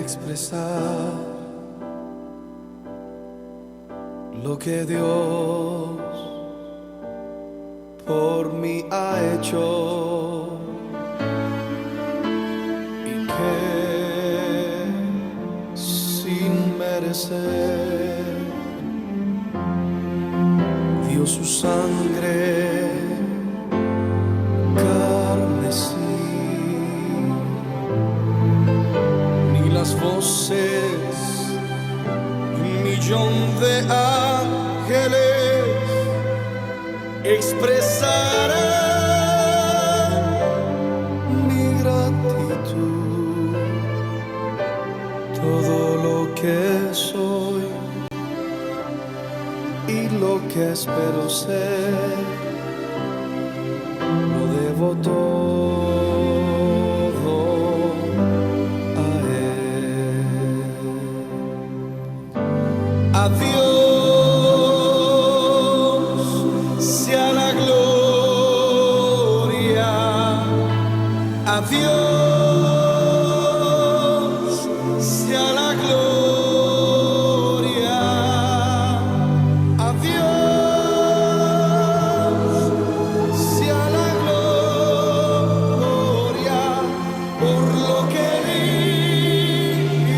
expresar lo que Dios por mí ha hecho y que sin merecer dio su sangre carmesí. Ni las voces de un millón de ángeles expresarán mi gratitud. Todo lo que soy y lo que espero ser, lo debo todo a Él. A Dios sea la gloria, a Dios sea la gloria, a Dios sea la gloria por lo que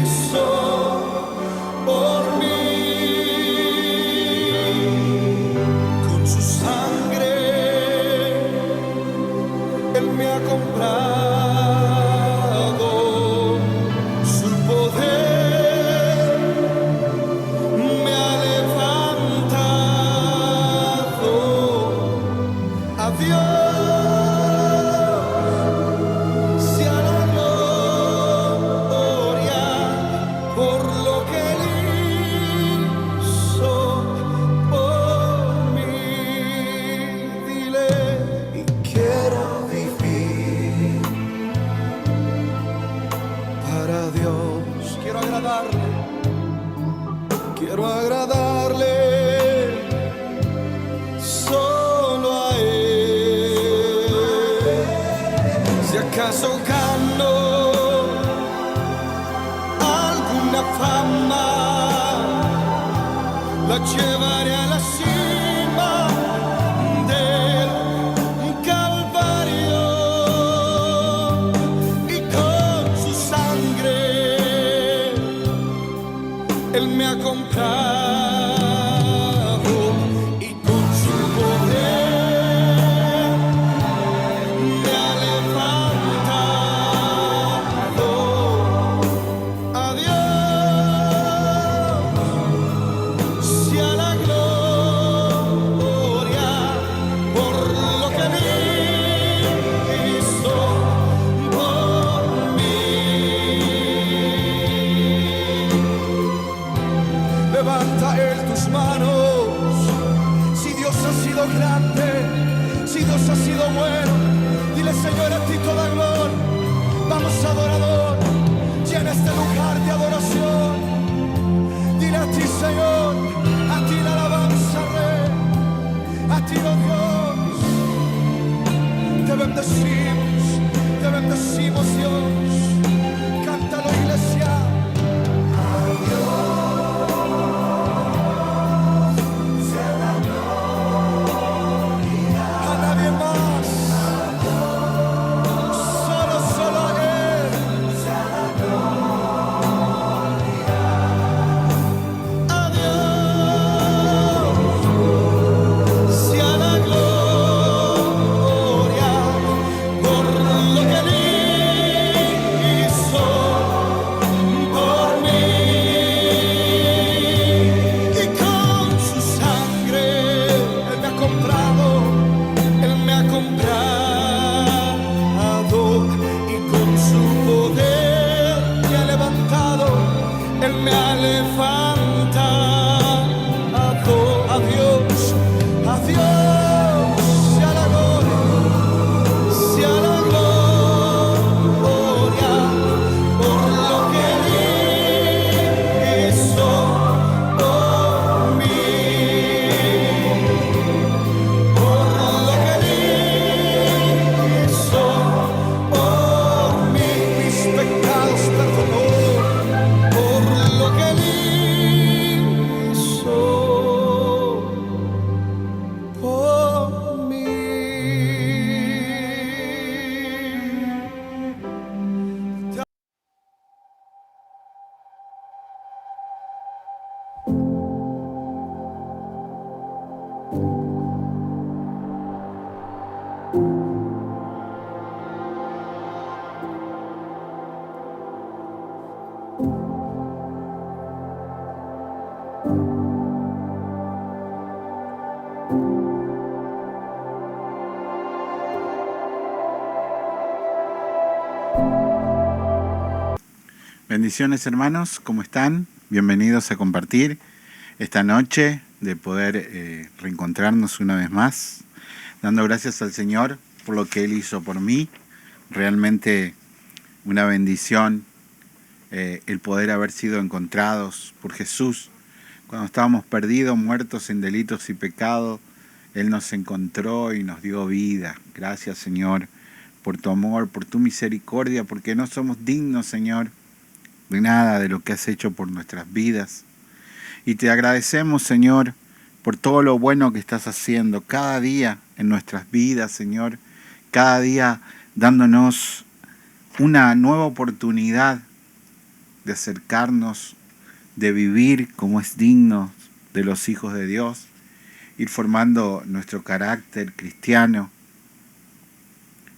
hizo por mí. Con su sangre Él me ha comprado, su poder me ha levantado. A Dios sea la gloria por lo que Él hizo por mí. Dile, y quiero vivir para Dios. Quiero agradarle, quiero agradarle solo a Él. Si acaso gano alguna fama, la llevaré a la cima del Calvario, y con su sangre Él me ha comprado, y con su poder me ha levantado. A Dios sea la gloria por lo que Él hizo por mí. Levanta Él tus manos. Si Dios ha sido grande, si Dios ha sido bueno, dile: Señor, a ti toda gloria. Vamos, adorador, llena este lugar de adoración. Dile: a ti, Señor, a ti la alabanza, Rey, a ti, oh Dios. Te bendecimos, Dios. Cántalo, iglesia. A nadie más, solo a Él. A Dios sea la gloria por lo que Él Bendiciones hermanos, ¿cómo están? Bienvenidos a compartir esta noche de poder reencontrarnos una vez más, dando gracias al Señor por lo que Él hizo por mí. Realmente una bendición el poder haber sido encontrados por Jesús. Cuando estábamos perdidos, muertos en delitos y pecados, Él nos encontró y nos dio vida. Gracias Señor por tu amor, por tu misericordia, porque no somos dignos, Señor, de nada de lo que has hecho por nuestras vidas. Y te agradecemos, Señor, por todo lo bueno que estás haciendo cada día en nuestras vidas, Señor. Cada día dándonos una nueva oportunidad de acercarnos, de vivir como es digno de los hijos de Dios, ir formando nuestro carácter cristiano.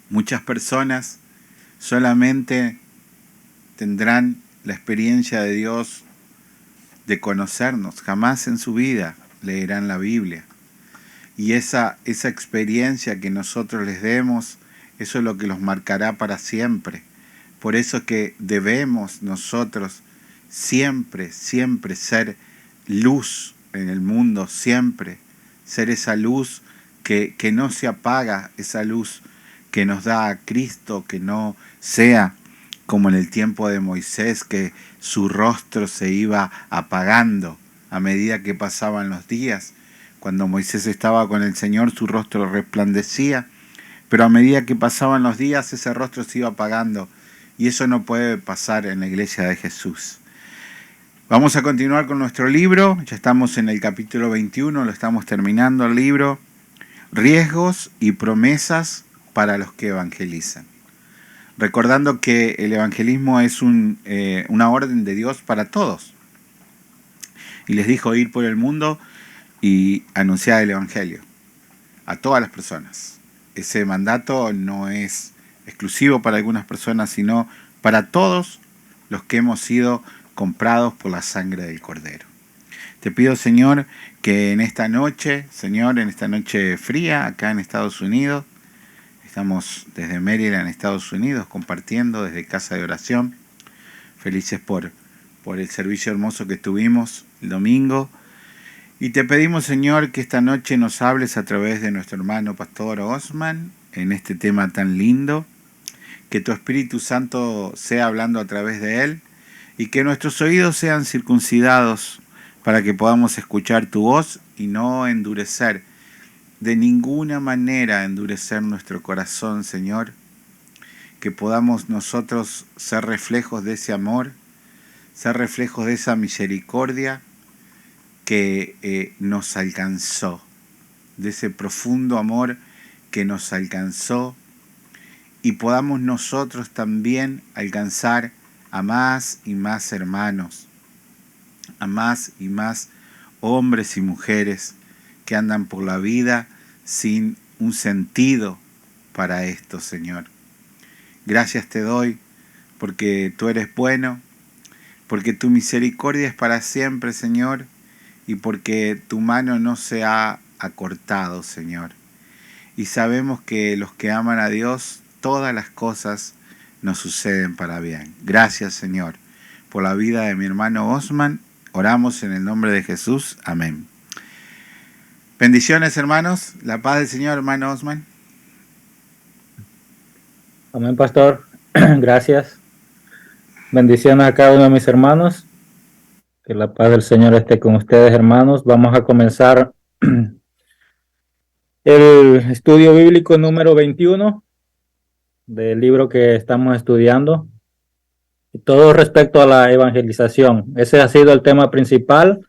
Muchas personas solamente tendrán la experiencia de Dios de conocernos, jamás en su vida leerán la Biblia. Y esa experiencia que nosotros les demos, eso es lo que los marcará para siempre. Por eso que debemos nosotros siempre ser luz en el mundo, siempre ser esa luz que no se apaga, esa luz que nos da a Cristo, que no sea como en el tiempo de Moisés, que su rostro se iba apagando a medida que pasaban los días. Cuando Moisés estaba con el Señor, su rostro resplandecía, pero a medida que pasaban los días, ese rostro se iba apagando. Y eso no puede pasar en la iglesia de Jesús. Vamos a continuar con nuestro libro. Ya estamos en el capítulo 21, lo estamos terminando el libro. Riesgos y promesas para los que evangelizan. Recordando que el evangelismo es una orden de Dios para todos. Y les dijo ir por el mundo y anunciar el evangelio a todas las personas. Ese mandato no es exclusivo para algunas personas, sino para todos los que hemos sido comprados por la sangre del Cordero. Te pido, Señor, que en esta noche, Señor, en esta noche fría acá en Estados Unidos, estamos desde Maryland, Estados Unidos, compartiendo desde Casa de Oración. Felices por el servicio hermoso que tuvimos el domingo. Y te pedimos, Señor, que esta noche nos hables a través de nuestro hermano Pastor Osman en este tema tan lindo. Que tu Espíritu Santo sea hablando a través de él y que nuestros oídos sean circuncidados para que podamos escuchar tu voz y no endurecer. De ninguna manera endurecer nuestro corazón, Señor. Que podamos nosotros ser reflejos de ese amor, ser reflejos de esa misericordia que nos alcanzó, de ese profundo amor que nos alcanzó, y podamos nosotros también alcanzar a más y más hermanos, a más y más hombres y mujeres que andan por la vida sin un sentido para esto, Señor. Gracias te doy porque tú eres bueno, porque tu misericordia es para siempre, Señor, y porque tu mano no se ha acortado, Señor. Y sabemos que los que aman a Dios, todas las cosas nos suceden para bien. Gracias, Señor, por la vida de mi hermano Osman. Oramos en el nombre de Jesús. Amén. Bendiciones, hermanos. La paz del Señor, hermano Osman. Amén, pastor. Gracias. Bendiciones a cada uno de mis hermanos. Que la paz del Señor esté con ustedes, hermanos. Vamos a comenzar el estudio bíblico número 21 del libro que estamos estudiando. Todo respecto a la evangelización. Ese ha sido el tema principal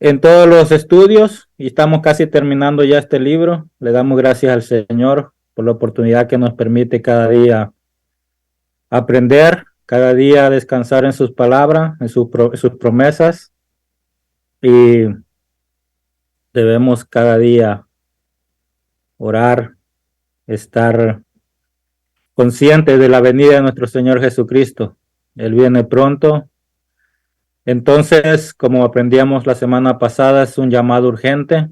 en todos los estudios y estamos casi terminando ya este libro. Le damos gracias al Señor por la oportunidad que nos permite cada día aprender, cada día descansar en sus palabras, en sus promesas, y debemos cada día orar, estar conscientes de la venida de nuestro Señor Jesucristo. Él viene pronto. Entonces, como aprendíamos la semana pasada, es un llamado urgente.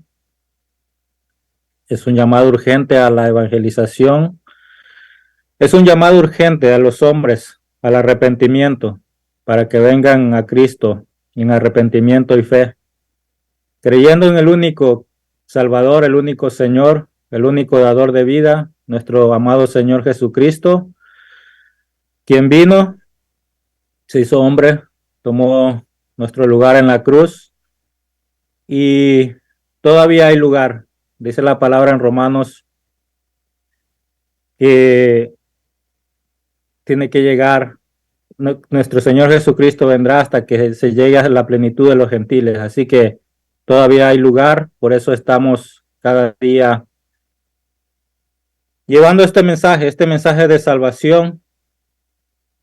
Es un llamado urgente a la evangelización. Es un llamado urgente a los hombres al arrepentimiento. para que vengan a Cristo en arrepentimiento y fe, creyendo en el único Salvador, el único Señor, el único dador de vida, nuestro amado Señor Jesucristo, quien vino, se hizo hombre, tomó nuestro lugar en la cruz, y todavía hay lugar. Dice la palabra en Romanos que tiene que llegar, nuestro Señor Jesucristo vendrá hasta que se llegue a la plenitud de los gentiles. Así que todavía hay lugar, por eso estamos cada día llevando este mensaje de salvación,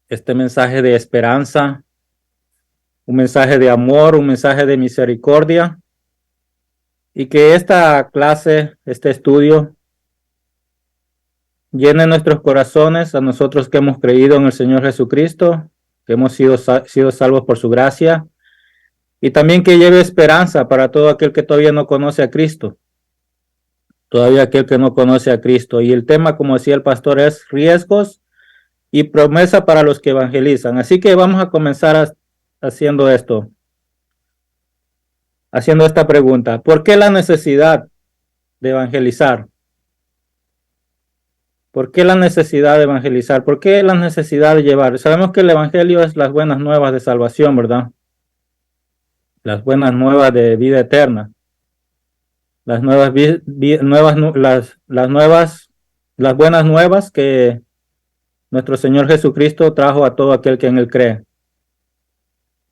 este mensaje de esperanza, un mensaje de amor, un mensaje de misericordia, y que esta clase, este estudio, llene nuestros corazones a nosotros que hemos creído en el Señor Jesucristo, que hemos sido salvos por su gracia, y también que lleve esperanza para todo aquel que todavía no conoce a Cristo, todavía aquel que no conoce a Cristo. Y el tema, como decía el pastor, es riesgos y promesa para los que evangelizan. Así que vamos a comenzar haciendo esto, haciendo esta pregunta: ¿por qué la necesidad de evangelizar? ¿Por qué la necesidad de evangelizar? ¿Por qué la necesidad de llevar? Sabemos que el evangelio es las buenas nuevas de salvación, ¿verdad? Las buenas nuevas de vida eterna. Las nuevas las buenas nuevas que nuestro Señor Jesucristo trajo a todo aquel que en él cree.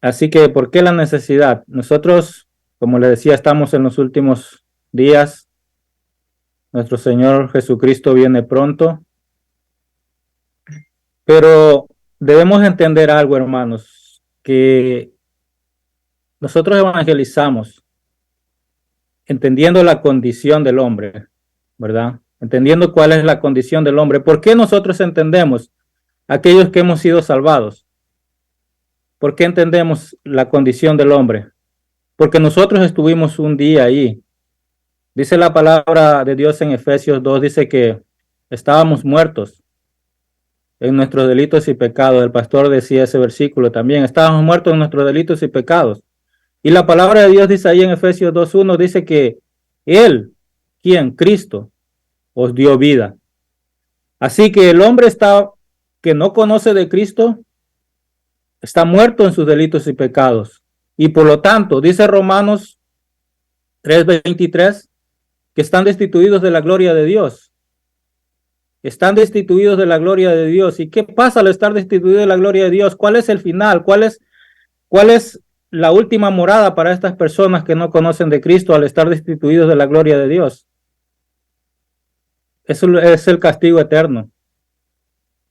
Así que, ¿por qué la necesidad? Nosotros, como le decía, estamos en los últimos días. Nuestro Señor Jesucristo viene pronto. Pero debemos entender algo, hermanos, que nosotros evangelizamos entendiendo la condición del hombre, ¿verdad? Entendiendo cuál es la condición del hombre. ¿Por qué nosotros entendemos aquellos que hemos sido salvados? ¿Por qué entendemos la condición del hombre? Porque nosotros estuvimos un día ahí. Dice la palabra de Dios en Efesios 2, dice que estábamos muertos en nuestros delitos y pecados. El pastor decía ese versículo también. Estábamos muertos en nuestros delitos y pecados. Y la palabra de Dios dice ahí en Efesios 2:1, dice que Él, ¿quién? Cristo, os dio vida. Así que el hombre que no conoce de Cristo está muerto en sus delitos y pecados. Y por lo tanto, dice Romanos 3:23, que están destituidos de la gloria de Dios. Están destituidos de la gloria de Dios. ¿Y qué pasa al estar destituidos de la gloria de Dios? ¿Cuál es el final? ¿Cuál es la última morada para estas personas que no conocen de Cristo al estar destituidos de la gloria de Dios? Eso es el castigo eterno,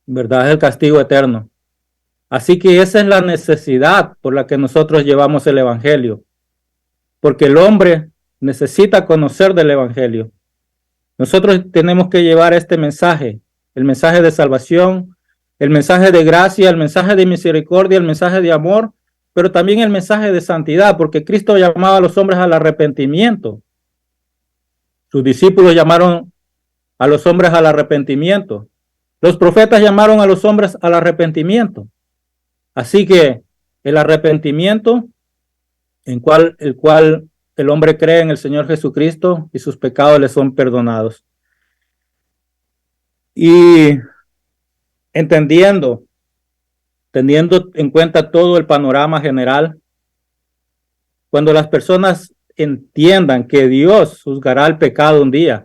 ¿verdad? Es el castigo eterno. Así que esa es la necesidad por la que nosotros llevamos el evangelio, porque el hombre necesita conocer del evangelio. Nosotros tenemos que llevar este mensaje, el mensaje de salvación, el mensaje de gracia, el mensaje de misericordia, el mensaje de amor, pero también el mensaje de santidad, porque Cristo llamaba a los hombres al arrepentimiento. Sus discípulos llamaron a los hombres al arrepentimiento. Los profetas llamaron a los hombres al arrepentimiento. Así que el arrepentimiento, el cual el hombre cree en el Señor Jesucristo y sus pecados le son perdonados. Y teniendo en cuenta todo el panorama general, cuando las personas entiendan que Dios juzgará el pecado un día,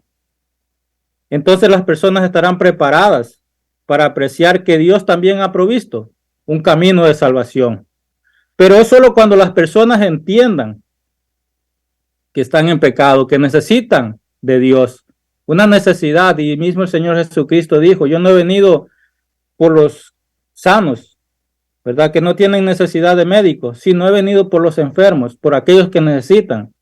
entonces las personas estarán preparadas para apreciar que Dios también ha provisto un camino de salvación. Pero es solo cuando las personas entiendan que están en pecado, que necesitan de Dios, una necesidad. Y mismo el Señor Jesucristo dijo: yo no he venido por los sanos, ¿verdad?, que no tienen necesidad de médicos, sino he venido por los enfermos, por aquellos que necesitan.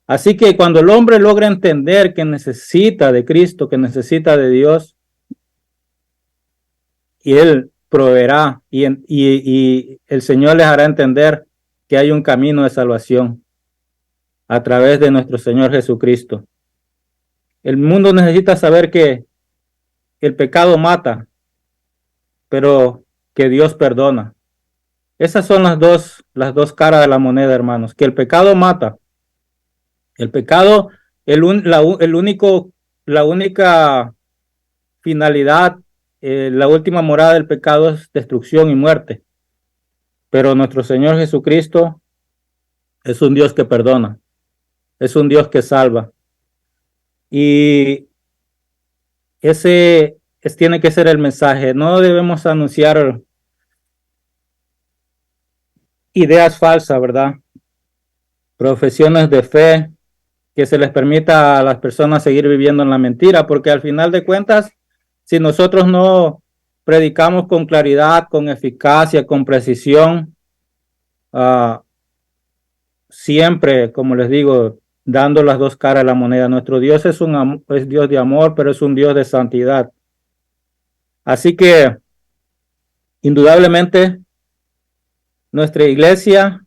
Así que cuando el hombre logra entender que necesita de Cristo, que necesita de Dios, y Él proveerá, y el Señor les hará entender que hay un camino de salvación a través de nuestro Señor Jesucristo. El mundo necesita saber que el pecado mata, pero que Dios perdona. Esas son las dos caras de la moneda, hermanos, que el pecado mata. El pecado, la única finalidad, la última morada del pecado es destrucción y muerte. Pero nuestro Señor Jesucristo es un Dios que perdona, es un Dios que salva. Y tiene que ser el mensaje. No debemos anunciar ideas falsas, ¿verdad? Profesiones de fe que se les permita a las personas seguir viviendo en la mentira, porque al final de cuentas, si nosotros no predicamos con claridad, con eficacia, con precisión, siempre, como les digo, dando las dos caras de la moneda. Nuestro Dios es Dios de amor, pero es un Dios de santidad. Así que, indudablemente, nuestra iglesia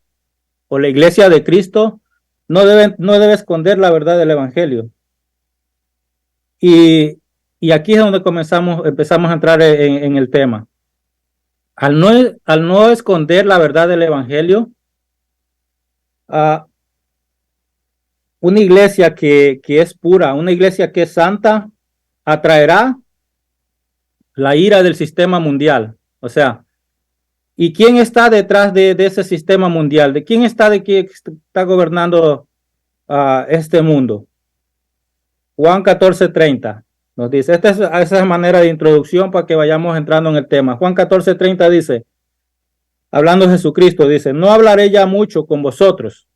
o la iglesia de Cristo no debe esconder la verdad del Evangelio. Y aquí es donde empezamos a entrar en el tema. Al no esconder la verdad del Evangelio, una iglesia que es pura, una iglesia que es santa, atraerá la ira del sistema mundial. O sea, ¿y quién está detrás de ese sistema mundial? ¿De quién está gobernando este mundo? Juan 14:30 nos dice, esa es manera de introducción para que vayamos entrando en el tema. Juan 14:30 dice, hablando de Jesucristo, dice, no hablaré ya mucho con vosotros.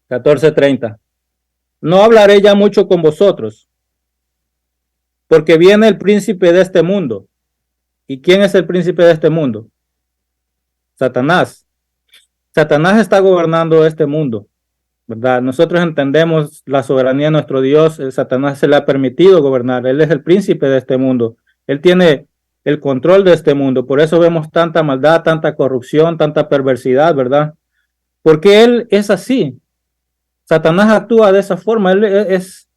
14:30. No hablaré ya mucho con vosotros, porque viene el príncipe de este mundo. ¿Y quién es el príncipe de este mundo? Satanás. Satanás está gobernando este mundo, ¿verdad? Nosotros entendemos la soberanía de nuestro Dios. Satanás se le ha permitido gobernar. Él es el príncipe de este mundo. Él tiene el control de este mundo. Por eso vemos tanta maldad, tanta corrupción, tanta perversidad, ¿verdad? Porque él es así. Satanás actúa de esa forma. Él es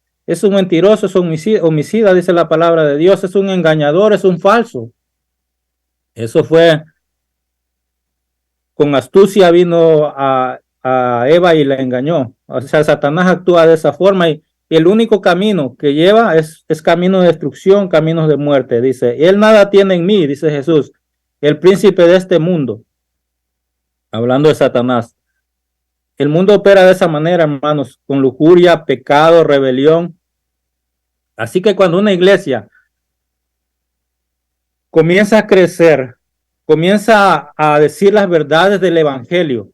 un mentiroso, es un homicida, dice la palabra de Dios. Es un engañador, es un falso. Eso fue, con astucia vino a Eva y la engañó. O sea, Satanás actúa de esa forma y el único camino que lleva es camino de destrucción, caminos de muerte. Dice, él nada tiene en mí, dice Jesús, el príncipe de este mundo. Hablando de Satanás. El mundo opera de esa manera, hermanos, con lujuria, pecado, rebelión. Así que cuando una iglesia comienza a crecer, comienza a decir las verdades del Evangelio,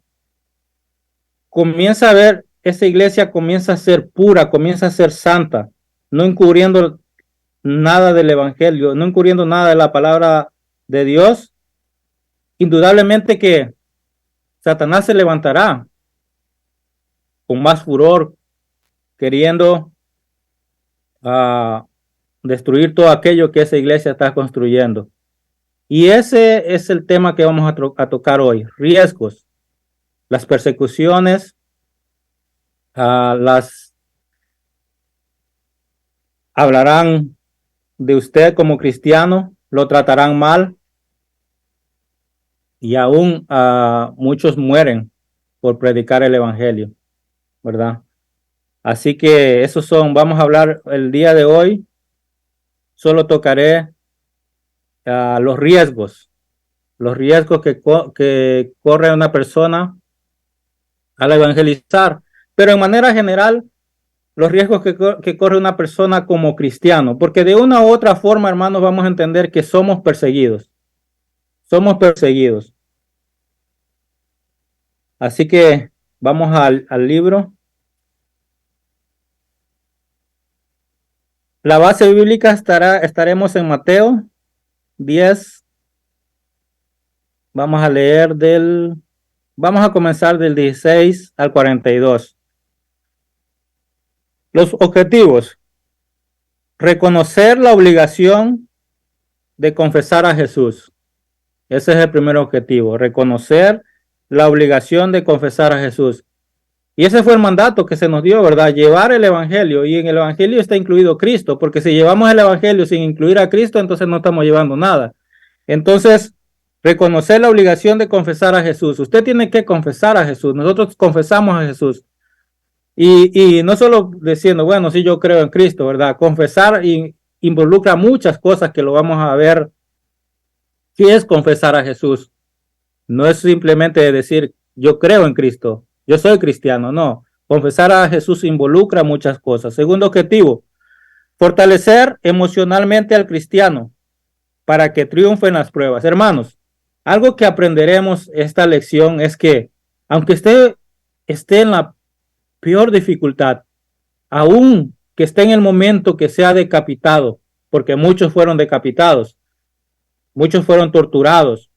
comienza a ver, esa iglesia comienza a ser pura, comienza a ser santa, no encubriendo nada del Evangelio, no encubriendo nada de la palabra de Dios, indudablemente que Satanás se levantará con más furor, queriendo destruir todo aquello que esa iglesia está construyendo. Y ese es el tema que vamos a tocar hoy, riesgos, las persecuciones, hablarán de usted como cristiano, lo tratarán mal y aún muchos mueren por predicar el Evangelio, ¿verdad? Así que vamos a hablar el día de hoy, solo tocaré los riesgos que corre una persona al evangelizar, pero en manera general, los riesgos que corre una persona como cristiano, porque de una u otra forma, hermanos, vamos a entender que somos perseguidos. Somos perseguidos. Así que vamos al libro. La base bíblica estaremos en Mateo 10. Vamos a comenzar del 16 al 42. Los objetivos. Reconocer la obligación de confesar a Jesús. Ese es el primer objetivo. Reconocer la obligación de confesar a Jesús. Y ese fue el mandato que se nos dio, ¿verdad? Llevar el Evangelio. Y en el Evangelio está incluido Cristo. Porque si llevamos el Evangelio sin incluir a Cristo, entonces no estamos llevando nada. Entonces, reconocer la obligación de confesar a Jesús. Usted tiene que confesar a Jesús. Nosotros confesamos a Jesús. Y no solo diciendo, bueno, sí, yo creo en Cristo, ¿verdad? Confesar involucra muchas cosas que lo vamos a ver. ¿Qué es confesar a Jesús? No es simplemente decir, yo creo en Cristo, yo soy cristiano, no. Confesar a Jesús involucra muchas cosas. Segundo objetivo, fortalecer emocionalmente al cristiano para que triunfe en las pruebas. Hermanos, algo que aprenderemos esta lección es que, aunque usted esté en la peor dificultad, aún que esté en el momento que sea decapitado, porque muchos fueron decapitados, muchos fueron torturados,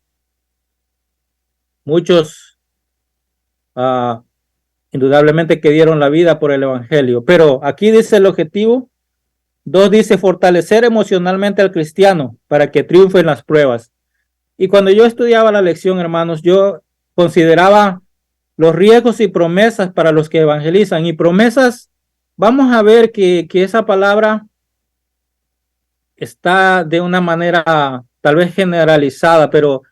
muchos indudablemente que dieron la vida por el evangelio. Pero aquí dice el objetivo, 2 dice fortalecer emocionalmente al cristiano para que triunfe en las pruebas. Y cuando yo estudiaba la lección, hermanos, yo consideraba los riesgos y promesas para los que evangelizan. Y promesas, vamos a ver que esa palabra está de una manera tal vez generalizada, pero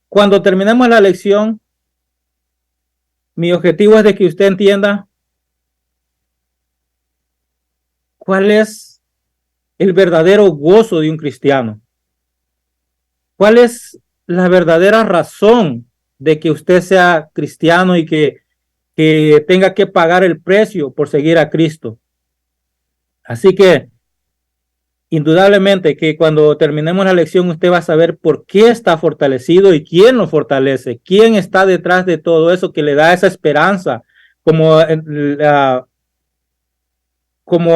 cuando terminemos la lección, mi objetivo es de que usted entienda cuál es el verdadero gozo de un cristiano. ¿Cuál es la verdadera razón de que usted sea cristiano y que tenga que pagar el precio por seguir a Cristo? Así que, indudablemente que cuando terminemos la lección usted va a saber por qué está fortalecido y quién lo fortalece, quién está detrás de todo eso que le da esa esperanza, como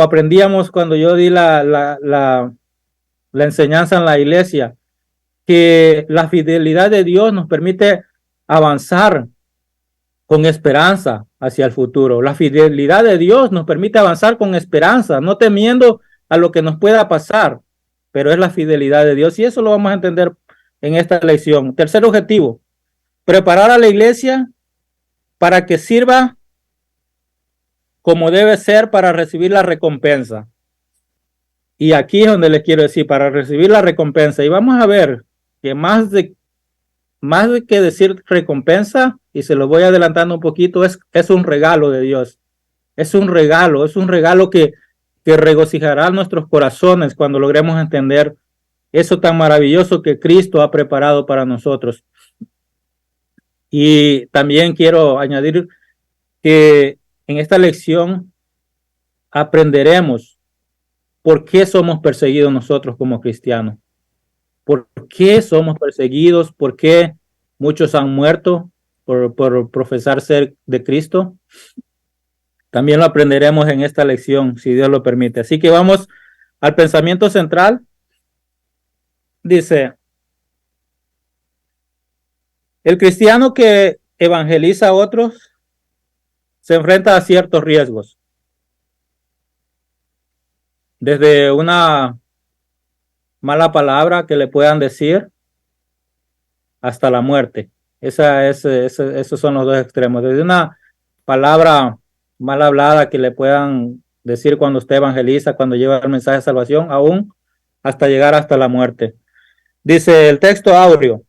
aprendíamos cuando yo di la enseñanza en la iglesia, que la fidelidad de Dios nos permite avanzar con esperanza hacia el futuro. La fidelidad de Dios nos permite avanzar con esperanza, no temiendo a lo que nos pueda pasar, pero es la fidelidad de Dios y eso lo vamos a entender en esta lección. Tercer objetivo, preparar a la iglesia para que sirva como debe ser para recibir la recompensa. Y aquí es donde les quiero decir, para recibir la recompensa. Y vamos a ver que más de que decir recompensa, y se lo voy adelantando un poquito, es un regalo de Dios. Es un regalo que regocijará nuestros corazones cuando logremos entender eso tan maravilloso que Cristo ha preparado para nosotros. Y también quiero añadir que en esta lección aprenderemos por qué somos perseguidos nosotros como cristianos. ¿Por qué somos perseguidos? ¿Por qué muchos han muerto por profesar ser de Cristo? También lo aprenderemos en esta lección, si Dios lo permite. Así que vamos al pensamiento central. Dice, el cristiano que evangeliza a otros se enfrenta a ciertos riesgos. Desde una mala palabra que le puedan decir hasta la muerte. Esos son los dos extremos. Desde una palabra mal hablada que le puedan decir cuando usted evangeliza, cuando lleva el mensaje de salvación, aún hasta llegar hasta la muerte. Dice el texto áureo,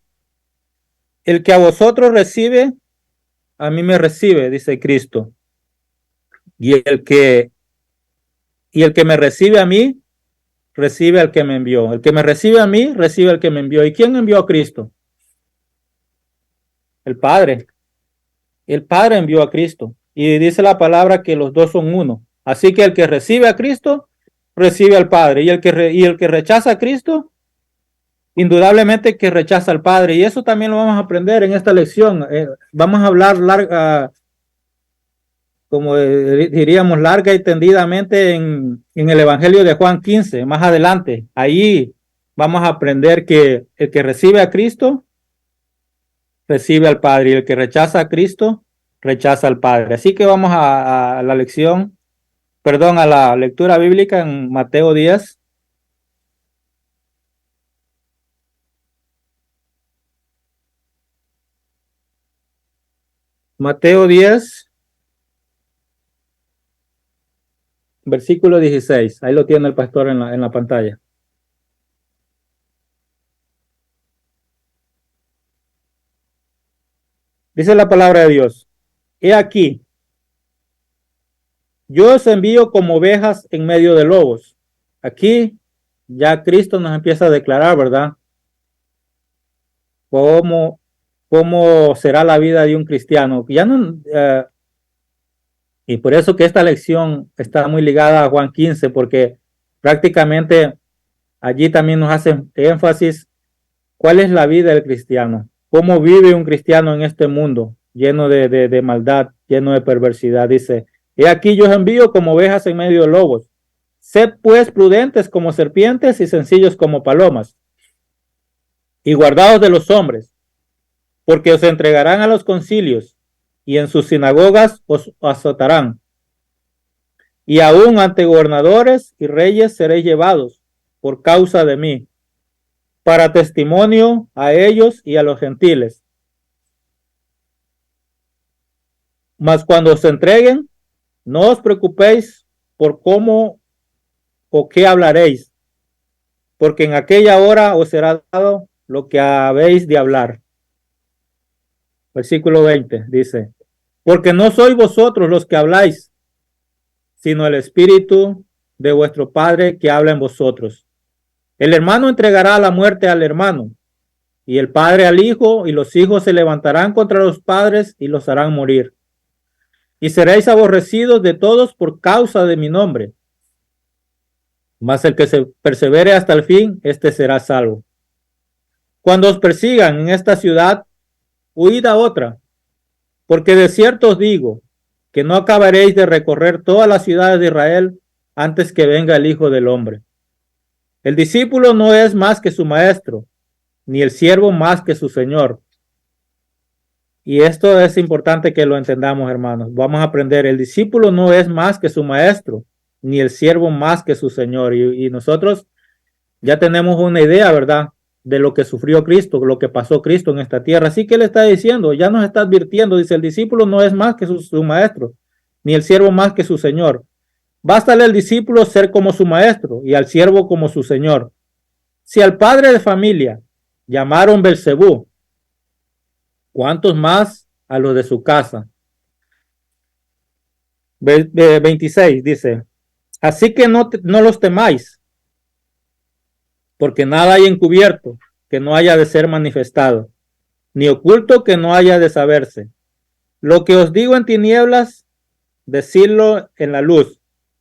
el que a vosotros recibe, a mí me recibe, dice Cristo. Y el que me recibe a mí, recibe al que me envió. El que me recibe a mí, recibe al que me envió. ¿Y quién envió a Cristo? El Padre. El Padre envió a Cristo. Y dice la palabra que los dos son uno. Así que el que recibe a Cristo, recibe al Padre. Y el que rechaza a Cristo, indudablemente que rechaza al Padre. Y eso también lo vamos a aprender en esta lección. Vamos a hablar como diríamos, larga y tendidamente en el Evangelio de Juan 15, más adelante. Ahí vamos a aprender que el que recibe a Cristo, recibe al Padre, y el que rechaza a Cristo, rechaza al Padre. Así que vamos a la a la lectura bíblica en Mateo 10. Mateo 10, versículo 16. Ahí lo tiene el pastor en la pantalla. Dice la palabra de Dios: he aquí, yo os envío como ovejas en medio de lobos. Aquí ya Cristo nos empieza a declarar, ¿verdad? Cómo será la vida de un cristiano. Ya no, y por eso que esta lección está muy ligada a Juan 15, porque prácticamente allí también nos hace énfasis cuál es la vida del cristiano, cómo vive un cristiano en este mundo lleno de maldad, lleno de perversidad. Dice: he aquí yo os envío como ovejas en medio de lobos. Sed pues prudentes como serpientes y sencillos como palomas, y guardaos de los hombres, porque os entregarán a los concilios, y en sus sinagogas os azotarán. Y aún ante gobernadores y reyes seréis llevados por causa de mí, para testimonio a ellos y a los gentiles. Mas cuando os entreguen, no os preocupéis por cómo o qué hablaréis, porque en aquella hora os será dado lo que habéis de hablar. Versículo 20 dice: porque no sois vosotros los que habláis, sino el Espíritu de vuestro Padre que habla en vosotros. El hermano entregará a la muerte al hermano, y el padre al hijo, y los hijos se levantarán contra los padres y los harán morir. Y seréis aborrecidos de todos por causa de mi nombre. Mas el que se persevere hasta el fin, éste será salvo. Cuando os persigan en esta ciudad, huid a otra, porque de cierto os digo que no acabaréis de recorrer todas las ciudades de Israel antes que venga el Hijo del Hombre. El discípulo no es más que su maestro, ni el siervo más que su señor. Y esto es importante que lo entendamos, hermanos. Vamos a aprender: el discípulo no es más que su maestro, ni el siervo más que su señor. Y nosotros ya tenemos una idea, ¿verdad?, de lo que sufrió Cristo, lo que pasó Cristo en esta tierra. Así que él está diciendo, ya nos está advirtiendo, dice: el discípulo no es más que su maestro, ni el siervo más que su señor. Bástale al discípulo ser como su maestro y al siervo como su señor. Si al padre de familia llamaron Belcebú, ¿cuántos más a los de su casa? 26 dice: así que no los temáis, porque nada hay encubierto que no haya de ser manifestado, ni oculto que no haya de saberse. Lo que os digo en tinieblas, decidlo en la luz,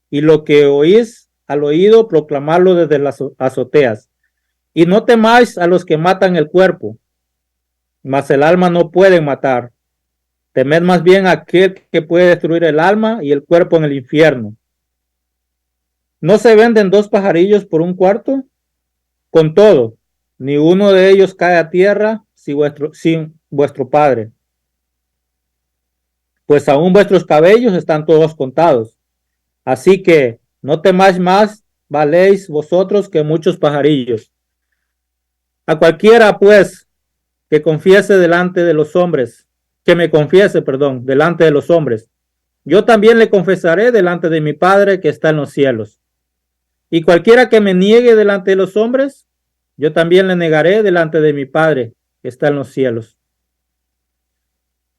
y lo que oís al oído, proclamarlo desde las azoteas. Y no temáis a los que matan el cuerpo, mas el alma no pueden matar. Temed más bien a aquel que puede destruir el alma y el cuerpo en el infierno. ¿No se venden 2 pajarillos por un cuarto? Con todo, ni uno de ellos cae a tierra sin vuestro Padre. Pues aún vuestros cabellos están todos contados. Así que no temáis más, valéis vosotros que muchos pajarillos. A cualquiera, pues, que confiese delante de los hombres, que me confiese, perdón, delante de los hombres, yo también le confesaré delante de mi Padre que está en los cielos. Y cualquiera que me niegue delante de los hombres, yo también le negaré delante de mi Padre que está en los cielos.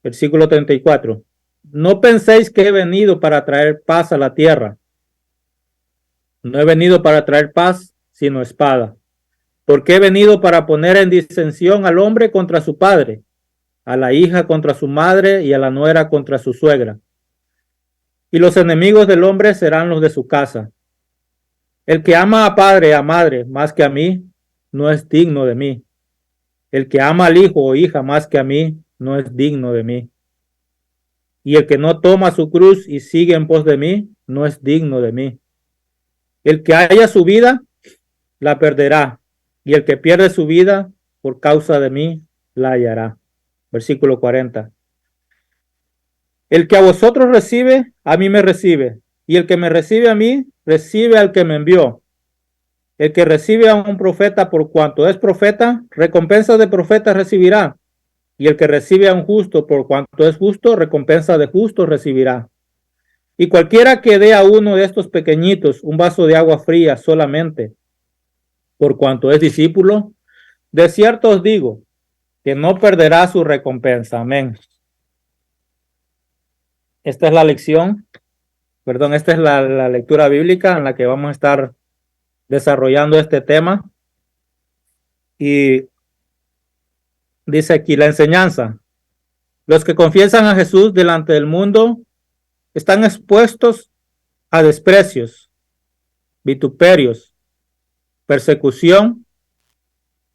Versículo 34. No penséis que he venido para traer paz a la tierra. No he venido para traer paz, sino espada. Porque he venido para poner en disensión al hombre contra su padre, a la hija contra su madre y a la nuera contra su suegra. Y los enemigos del hombre serán los de su casa. El que ama a padre y a madre más que a mí, no es digno de mí. El que ama al hijo o hija más que a mí, no es digno de mí. Y el que no toma su cruz y sigue en pos de mí, no es digno de mí. El que haya su vida, la perderá. Y el que pierde su vida por causa de mí, la hallará. Versículo 40. El que a vosotros recibe, a mí me recibe. Y el que me recibe a mí, recibe al que me envió. El que recibe a un profeta por cuanto es profeta, recompensa de profeta recibirá. Y el que recibe a un justo por cuanto es justo, recompensa de justo recibirá. Y cualquiera que dé a uno de estos pequeñitos un vaso de agua fría solamente, por cuanto es discípulo, de cierto os digo, que no perderá su recompensa. Amén. esta es la lección, perdón, esta es la lectura bíblica en la que vamos a estar desarrollando este tema. Y dice aquí la enseñanza. Los que confiesan a Jesús delante del mundo están expuestos a desprecios, vituperios, persecución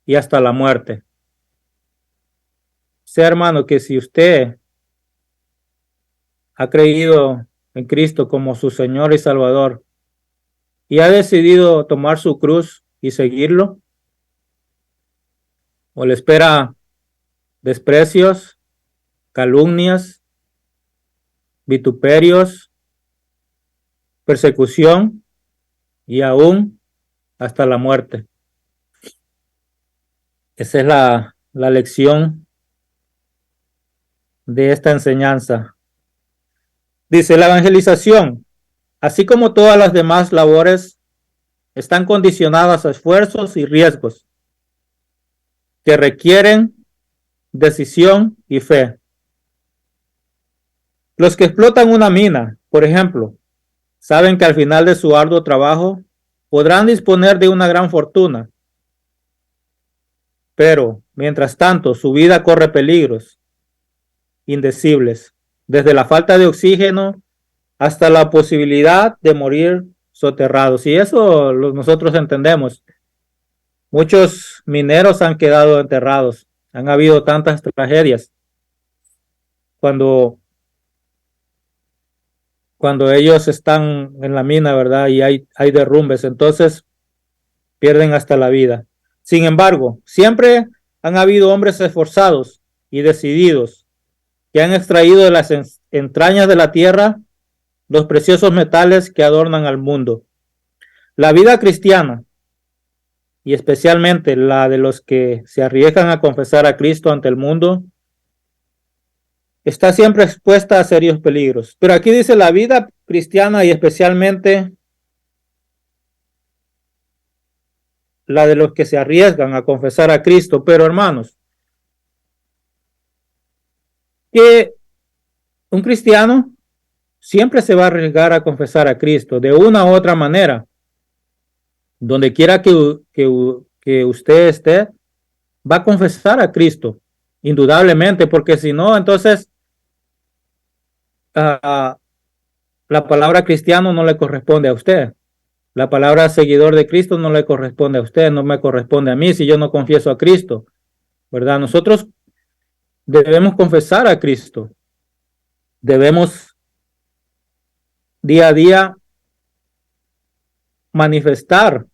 y hasta la muerte. Sé, hermano, que si usted ha creído en Cristo como su Señor y Salvador y ha decidido tomar su cruz y seguirlo, o le espera desprecios, calumnias, vituperios, persecución y aún hasta la muerte. Esa es la lección de esta enseñanza. Dice, la evangelización, así como todas las demás labores, están condicionadas a esfuerzos y riesgos que requieren decisión y fe. Los que explotan una mina, por ejemplo, saben que al final de su arduo trabajo podrán disponer de una gran fortuna, pero mientras tanto su vida corre peligros indecibles, desde la falta de oxígeno hasta la posibilidad de morir soterrados. Y eso nosotros entendemos. Muchos mineros han quedado enterrados. Han habido tantas tragedias cuando ellos están en la mina, ¿verdad? Y hay derrumbes, entonces pierden hasta la vida. Sin embargo, siempre han habido hombres esforzados y decididos que han extraído de las entrañas de la tierra los preciosos metales que adornan al mundo. La vida cristiana, y especialmente la de los que se arriesgan a confesar a Cristo ante el mundo, está siempre expuesta a serios peligros. Pero aquí dice la vida cristiana y especialmente la de los que se arriesgan a confesar a Cristo. Pero hermanos, que un cristiano siempre se va a arriesgar a confesar a Cristo de una u otra manera. Donde quiera que usted esté, va a confesar a Cristo, indudablemente, porque si no, entonces la palabra cristiano no le corresponde a usted. La palabra seguidor de Cristo no le corresponde a usted, no me corresponde a mí si yo no confieso a Cristo, ¿verdad? Nosotros debemos confesar a Cristo. Debemos día a día manifestar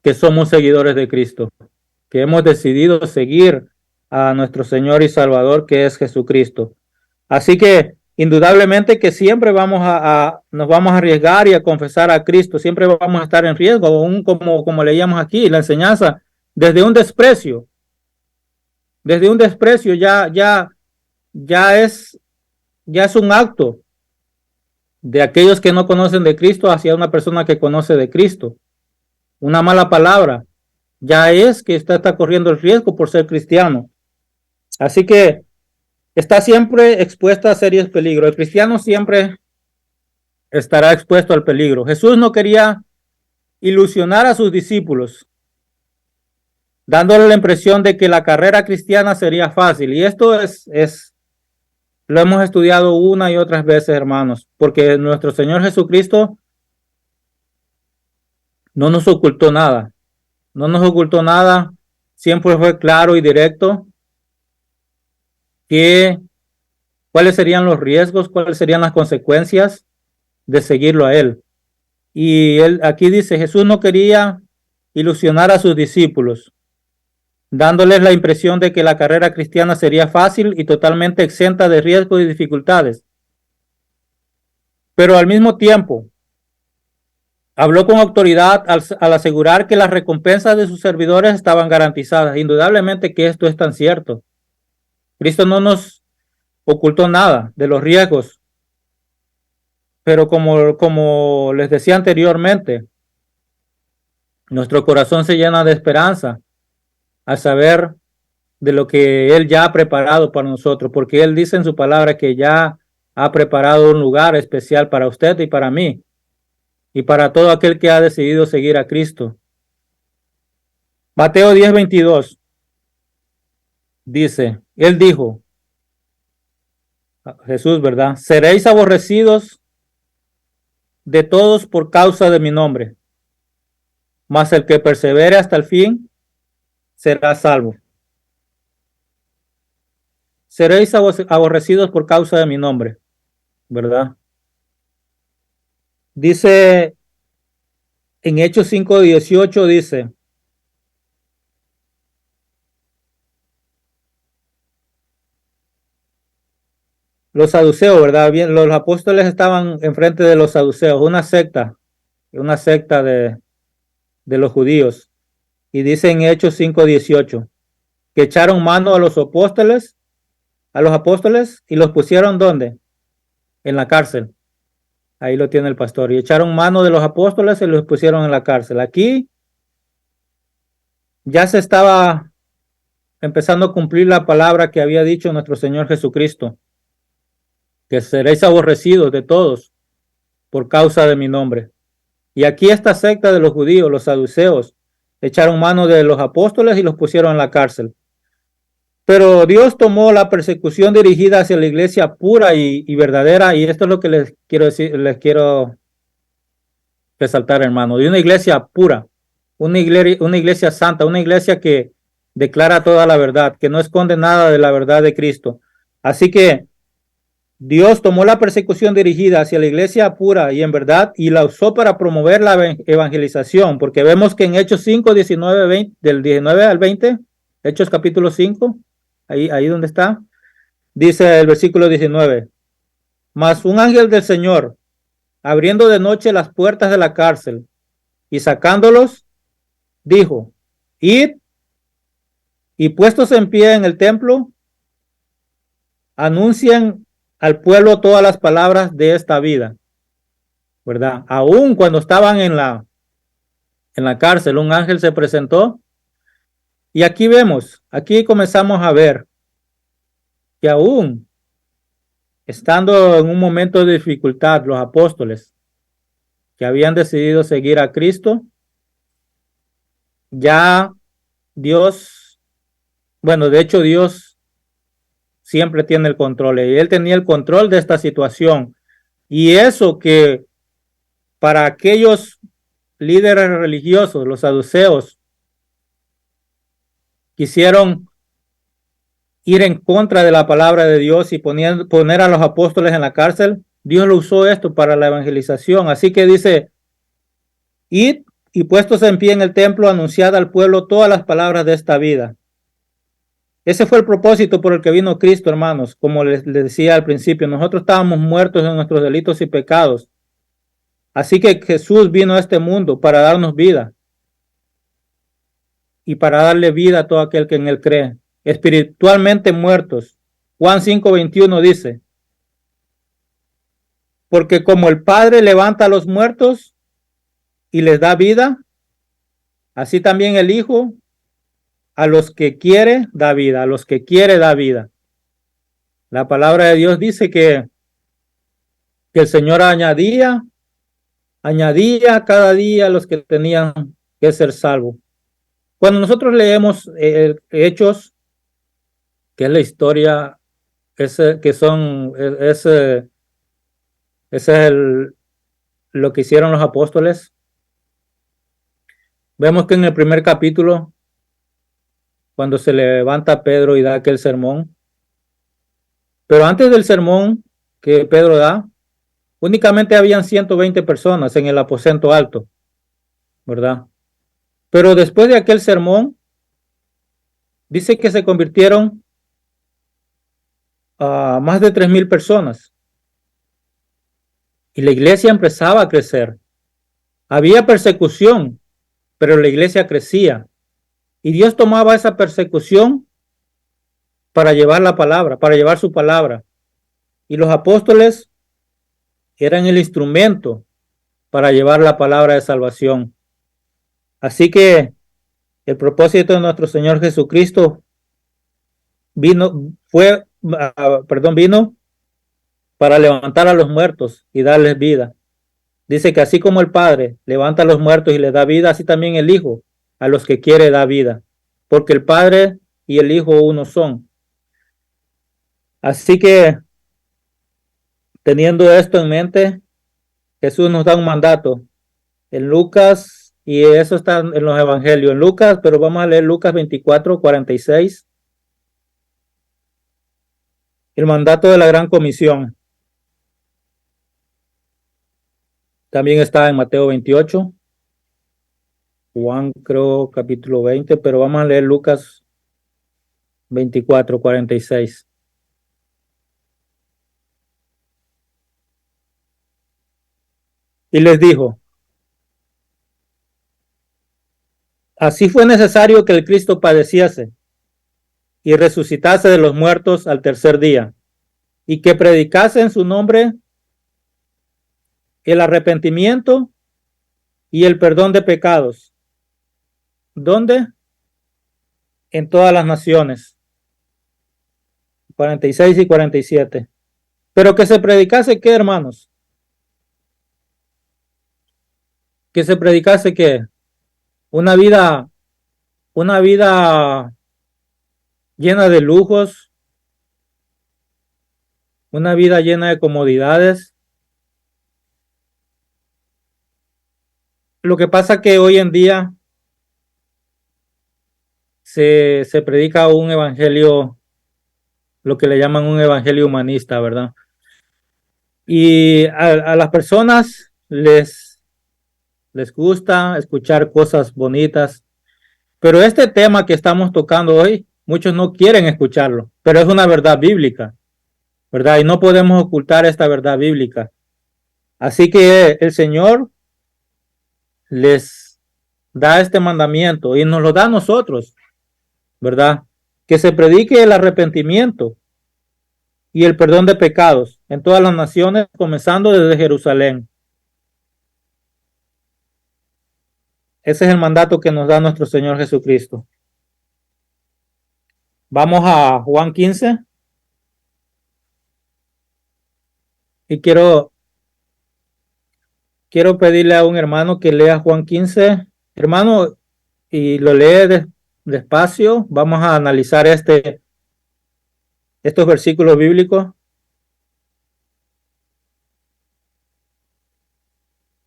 que somos seguidores de Cristo, que hemos decidido seguir a nuestro Señor y Salvador, que es Jesucristo. Así que indudablemente que siempre nos vamos a arriesgar y a confesar a Cristo, siempre vamos a estar en riesgo, aún como leíamos aquí, la enseñanza, desde un desprecio ya es un acto de aquellos que no conocen de Cristo hacia una persona que conoce de Cristo. Una mala palabra ya es que está corriendo el riesgo por ser cristiano. Así que está siempre expuesta a serios peligros. El cristiano siempre estará expuesto al peligro. Jesús no quería ilusionar a sus discípulos, dándole la impresión de que la carrera cristiana sería fácil. Y esto lo hemos estudiado una y otras veces, hermanos, porque nuestro Señor Jesucristo no nos ocultó nada. No nos ocultó nada. Siempre fue claro y directo cuáles serían los riesgos, cuáles serían las consecuencias de seguirlo a él. Y él aquí dice, Jesús no quería ilusionar a sus discípulos, dándoles la impresión de que la carrera cristiana sería fácil y totalmente exenta de riesgos y dificultades. Pero al mismo tiempo, habló con autoridad al asegurar que las recompensas de sus servidores estaban garantizadas. Indudablemente que esto es tan cierto. Cristo no nos ocultó nada de los riesgos. Pero como les decía anteriormente, nuestro corazón se llena de esperanza al saber de lo que Él ya ha preparado para nosotros, porque Él dice en su palabra que ya ha preparado un lugar especial para usted y para mí, y para todo aquel que ha decidido seguir a Cristo. Mateo 10:22 dice, él dijo, Jesús, ¿verdad? Seréis aborrecidos de todos por causa de mi nombre, mas el que persevere hasta el fin será salvo. Seréis aborrecidos por causa de mi nombre, ¿verdad? Dice en Hechos 5:18 dice, los saduceos, ¿verdad? Bien, los apóstoles estaban enfrente de los saduceos, una secta de los judíos. Y dice en Hechos 5:18 que echaron mano a los apóstoles y los pusieron ¿dónde? En la cárcel. Ahí lo tiene el pastor. Y echaron mano de los apóstoles y los pusieron en la cárcel. Aquí ya se estaba empezando a cumplir la palabra que había dicho nuestro Señor Jesucristo, que seréis aborrecidos de todos por causa de mi nombre. Y aquí esta secta de los judíos, los saduceos, echaron mano de los apóstoles y los pusieron en la cárcel. Pero Dios tomó la persecución dirigida hacia la iglesia pura y verdadera, y esto es lo que les quiero decir, les quiero resaltar, hermano, de una iglesia pura, una iglesia santa, una iglesia que declara toda la verdad, que no esconde nada de la verdad de Cristo. Así que Dios tomó la persecución dirigida hacia la iglesia pura y en verdad y la usó para promover la evangelización, porque vemos que en Hechos 5, 19, 20, del 19 al 20, Hechos capítulo 5, ahí donde está, dice el versículo 19, mas un ángel del Señor, abriendo de noche las puertas de la cárcel y sacándolos, dijo, id y puestos en pie en el templo, anuncian al pueblo todas las palabras de esta vida, ¿verdad? Aún cuando estaban en la cárcel, un ángel se presentó. Y aquí comenzamos a ver que aún estando en un momento de dificultad, los apóstoles que habían decidido seguir a Cristo, ya Dios, bueno, de hecho Dios siempre tiene el control y él tenía el control de esta situación. Y eso que para aquellos líderes religiosos, los saduceos, quisieron ir en contra de la palabra de Dios y poner a los apóstoles en la cárcel, Dios lo usó esto para la evangelización. Así que dice, id y puestos en pie en el templo, anunciad al pueblo todas las palabras de esta vida. Ese fue el propósito por el que vino Cristo, hermanos. Como les decía al principio, nosotros estábamos muertos en nuestros delitos y pecados. Así que Jesús vino a este mundo para darnos vida y para darle vida a todo aquel que en él cree. Espiritualmente muertos. Juan 5:21 dice, porque como el Padre levanta a los muertos y les da vida, así también el Hijo a los que quiere da vida, a los que quiere da vida. La palabra de Dios dice que el Señor añadía cada día a los que tenían que ser salvos. Cuando nosotros leemos Hechos, que es la historia, lo que hicieron los apóstoles. Vemos que en el primer capítulo, cuando se levanta Pedro y da aquel sermón, pero antes del sermón que Pedro da, únicamente habían 120 personas en el aposento alto, ¿verdad? Pero después de aquel sermón, dice que se convirtieron a más de 3,000 personas. Y la iglesia empezaba a crecer. Había persecución, pero la iglesia crecía. Y Dios tomaba esa persecución para llevar la palabra, para llevar su palabra. Y los apóstoles eran el instrumento para llevar la palabra de salvación. Así que el propósito de nuestro Señor Jesucristo vino para levantar a los muertos y darles vida. Dice que así como el Padre levanta a los muertos y les da vida, así también el Hijo a los que quiere da vida, porque el Padre y el Hijo uno son. Así que, teniendo esto en mente, Jesús nos da un mandato en Lucas, y eso está en los evangelios, en Lucas, pero vamos a leer Lucas 24:46, el mandato de la gran comisión. También está en Mateo 28, Juan creo capítulo 20, pero vamos a leer Lucas 24:46. Y les dijo: así fue necesario que el Cristo padeciese y resucitase de los muertos al tercer día, y que predicase en su nombre el arrepentimiento y el perdón de pecados. ¿Dónde? En todas las naciones. 46 y 47. Pero que se predicase, ¿qué, hermanos? Que se predicase, ¿qué? Una vida llena de lujos, una vida llena de comodidades. Lo que pasa que hoy en día se predica un evangelio, lo que le llaman un evangelio humanista, ¿verdad? Y a las personas les gusta escuchar cosas bonitas, pero este tema que estamos tocando hoy, muchos no quieren escucharlo, pero es una verdad bíblica, ¿verdad? Y no podemos ocultar esta verdad bíblica. Así que el Señor les da este mandamiento y nos lo da a nosotros, ¿verdad? Que se predique el arrepentimiento y el perdón de pecados en todas las naciones, comenzando desde Jerusalén. Ese es el mandato que nos da nuestro Señor Jesucristo. Vamos a Juan 15. Y quiero pedirle a un hermano que lea Juan 15. Hermano, y lo lee despacio. Vamos a analizar estos versículos bíblicos.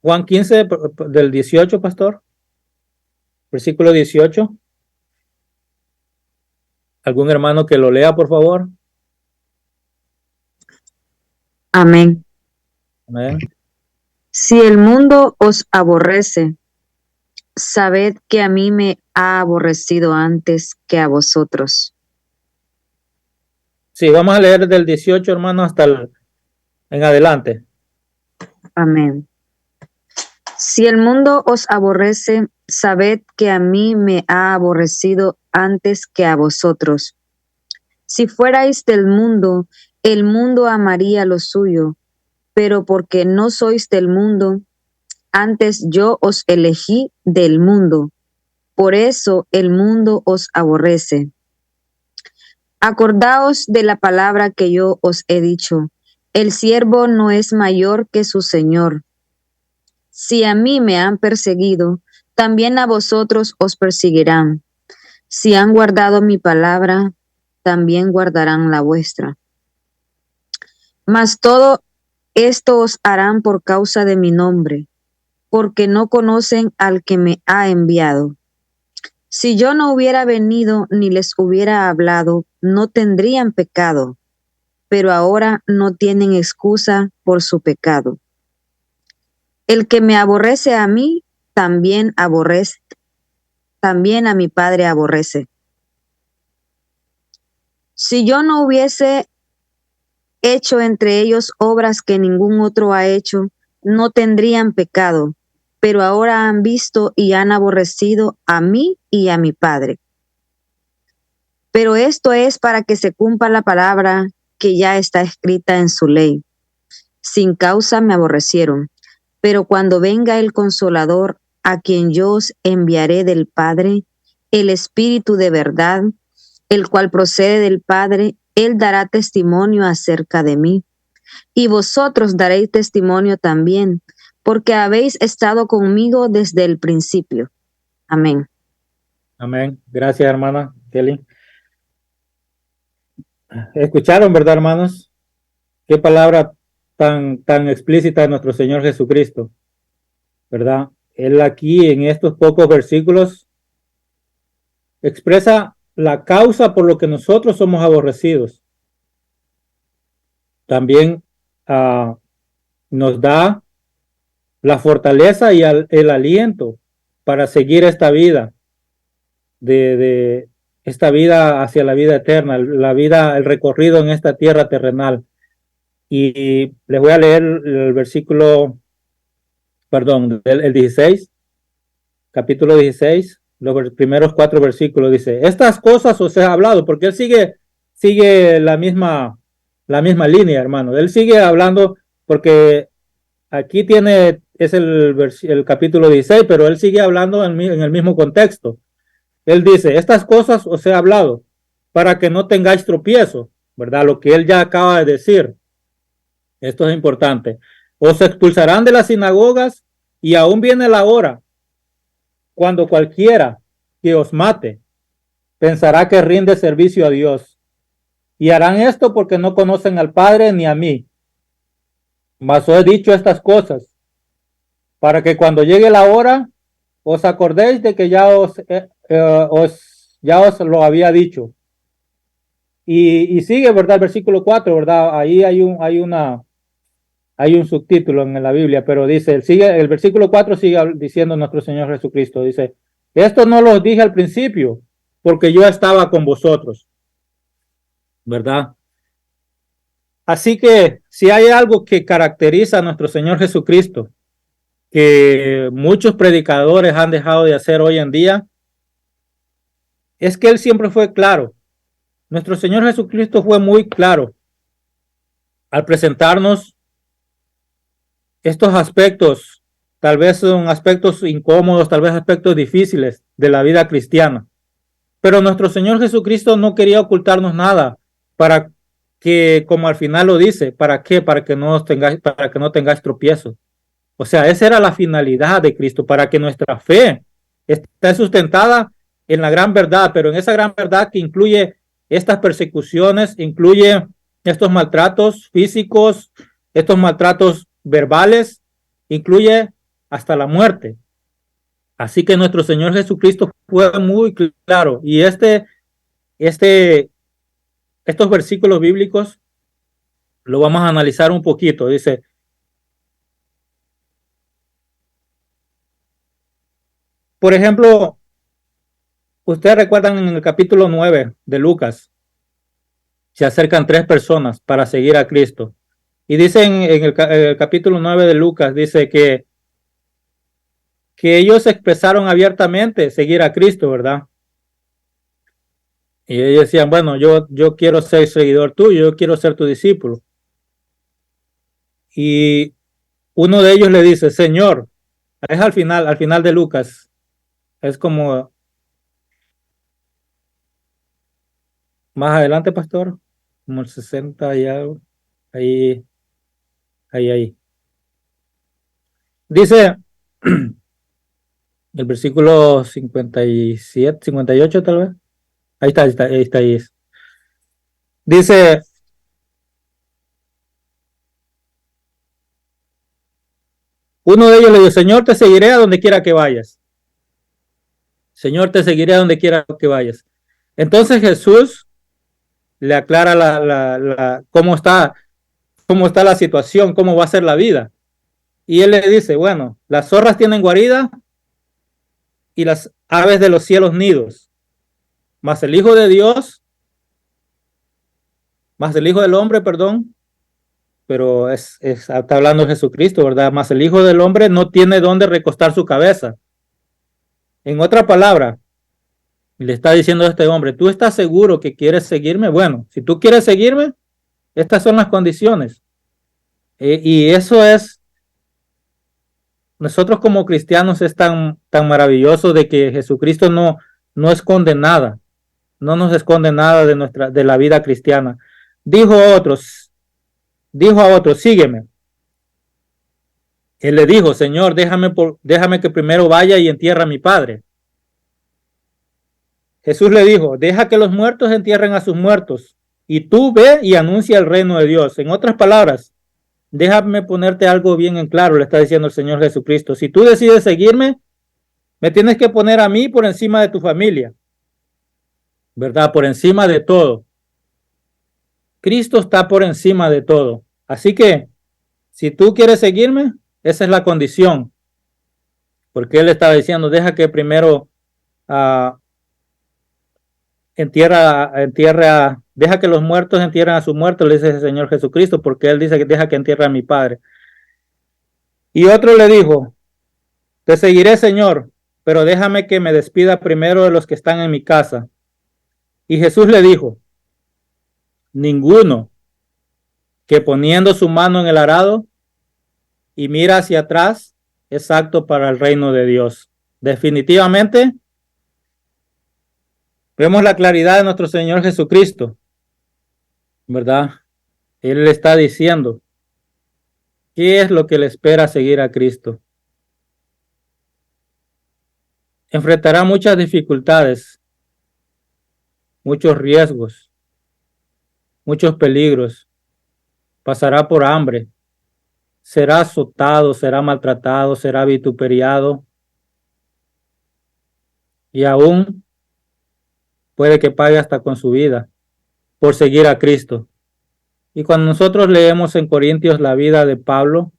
Juan 15 del 18, pastor. Versículo 18. ¿Algún hermano que lo lea, por favor? Amén. Amén. Si el mundo os aborrece, sabed que a mí me ha aborrecido antes que a vosotros. Sí, vamos a leer del 18, hermano, hasta en adelante. Amén. Si el mundo os aborrece, sabed que a mí me ha aborrecido antes que a vosotros. Si fuerais del mundo, el mundo amaría lo suyo, pero porque no sois del mundo, antes yo os elegí del mundo. Por eso el mundo os aborrece. Acordaos de la palabra que yo os he dicho. El siervo no es mayor que su señor. Si a mí me han perseguido, también a vosotros os perseguirán. Si han guardado mi palabra, también guardarán la vuestra. Mas todo esto os harán por causa de mi nombre, porque no conocen al que me ha enviado. Si yo no hubiera venido ni les hubiera hablado, no tendrían pecado, pero ahora no tienen excusa por su pecado. El que me aborrece a mí, también a mi Padre aborrece. Si yo no hubiese hecho entre ellos obras que ningún otro ha hecho, no tendrían pecado, pero ahora han visto y han aborrecido a mí y a mi Padre. Pero esto es para que se cumpla la palabra que ya está escrita en su ley. Sin causa me aborrecieron, pero cuando venga el Consolador, a quien yo os enviaré del Padre, el Espíritu de verdad, el cual procede del Padre, él dará testimonio acerca de mí, y vosotros daréis testimonio también, porque habéis estado conmigo desde el principio. Amén. Amén. Gracias, hermana Kelly. Escucharon, ¿verdad, hermanos? Qué palabra tan explícita de nuestro Señor Jesucristo, ¿verdad? Él aquí en estos pocos versículos expresa la causa por lo que nosotros somos aborrecidos. También nos da la fortaleza y el aliento para seguir esta vida, de esta vida hacia la vida eterna, la vida, el recorrido en esta tierra terrenal. Y les voy a leer el versículo, perdón, el 16, capítulo 16, los primeros 4 versículos. Dice: estas cosas os he hablado, porque él sigue la misma línea, hermano. Él sigue hablando porque aquí es el capítulo 16, pero él sigue hablando en el mismo contexto. Él dice: estas cosas os he hablado para que no tengáis tropiezo, ¿verdad? Lo que él ya acaba de decir. Esto es importante. Os expulsarán de las sinagogas, y aún viene la hora cuando cualquiera que os mate pensará que rinde servicio a Dios. Y harán esto porque no conocen al Padre ni a mí. Mas os he dicho estas cosas para que cuando llegue la hora os acordéis de que ya os lo había dicho. Y sigue, ¿verdad? El versículo 4, ¿verdad? Ahí hay un subtítulo en la Biblia, pero dice, el versículo 4 sigue diciendo nuestro Señor Jesucristo, dice: esto no lo dije al principio, porque yo estaba con vosotros, ¿verdad? Así que si hay algo que caracteriza a nuestro Señor Jesucristo, que muchos predicadores han dejado de hacer hoy en día, es que Él siempre fue claro. Nuestro Señor Jesucristo fue muy claro al presentarnos estos aspectos. Tal vez son aspectos incómodos, tal vez aspectos difíciles de la vida cristiana. Pero nuestro Señor Jesucristo no quería ocultarnos nada, para que, como al final lo dice, ¿para qué? Para que no tengáis tropiezo. O sea, esa era la finalidad de Cristo, para que nuestra fe esté sustentada en la gran verdad, pero en esa gran verdad que incluye estas persecuciones, incluye estos maltratos físicos, estos maltratos verbales, incluye hasta la muerte. Así que nuestro Señor Jesucristo fue muy claro, y estos versículos bíblicos lo vamos a analizar un poquito. Dice: por ejemplo, ustedes recuerdan en el capítulo 9 de Lucas, se acercan 3 personas para seguir a Cristo. Y dice en el capítulo 9 de Lucas, dice que ellos expresaron abiertamente seguir a Cristo, ¿verdad? Y ellos decían: bueno, yo quiero ser seguidor tuyo, yo quiero ser tu discípulo. Y uno de ellos le dice: Señor, es al final de Lucas, es como más adelante, pastor, como el 60 y algo, ahí. Dice el versículo 57, 58 tal vez. Ahí está. Dice: uno de ellos le dijo: Señor, te seguiré a donde quiera que vayas. Señor, te seguiré a donde quiera que vayas. Entonces Jesús le aclara cómo está la situación, cómo va a ser la vida. Y él le dice: bueno, las zorras tienen guarida y las aves de los cielos nidos, mas el Hijo del Hombre, perdón, pero está hablando de Jesucristo, ¿verdad? Mas el Hijo del Hombre no tiene dónde recostar su cabeza. En otra palabra, le está diciendo a este hombre: ¿tú estás seguro que quieres seguirme? Bueno, si tú quieres seguirme, estas son las condiciones. Y eso es, nosotros como cristianos, es tan maravilloso de que Jesucristo no esconde nada, no nos esconde nada de la vida cristiana. Dijo otros: dijo a otro, sígueme. Él le dijo, Señor, déjame que primero vaya y entierre a mi padre. Jesús le dijo, deja que los muertos entierren a sus muertos, y tú ve y anuncia el reino de Dios. En otras palabras, déjame ponerte algo bien en claro, le está diciendo el Señor Jesucristo. Si tú decides seguirme, me tienes que poner a mí por encima de tu familia, ¿verdad? Por encima de todo. Cristo está por encima de todo. Así que, si tú quieres seguirme, esa es la condición. Porque Él estaba diciendo, deja que primero deja que los muertos entierren a sus muertos, le dice el Señor Jesucristo, porque Él dice que deja que entierre a mi Padre. Y otro le dijo, te seguiré, Señor, pero déjame que me despida primero de los que están en mi casa. Y Jesús le dijo, ninguno que poniendo su mano en el arado y mira hacia atrás es apto para el reino de Dios. Definitivamente, vemos la claridad de nuestro Señor Jesucristo, ¿verdad? Él le está diciendo, ¿qué es lo que le espera seguir a Cristo? Enfrentará muchas dificultades, muchos riesgos, muchos peligros, pasará por hambre, será azotado, será maltratado, será vituperiado y aún puede que pague hasta con su vida por seguir a Cristo. Y cuando nosotros leemos en Corintios la vida de Pablo,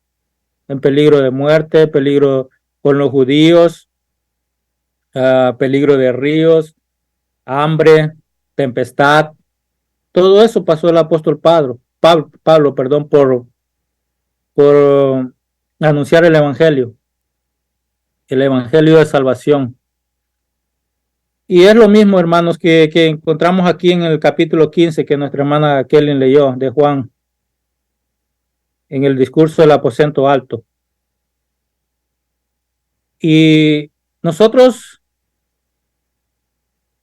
en peligro de muerte, peligro con los judíos, peligro de ríos, hambre, tempestad, todo eso pasó el apóstol Pablo, por anunciar el evangelio de salvación. Y es lo mismo, hermanos, que encontramos aquí en el capítulo 15 que nuestra hermana Kelly leyó de Juan, en el discurso del aposento alto. Y nosotros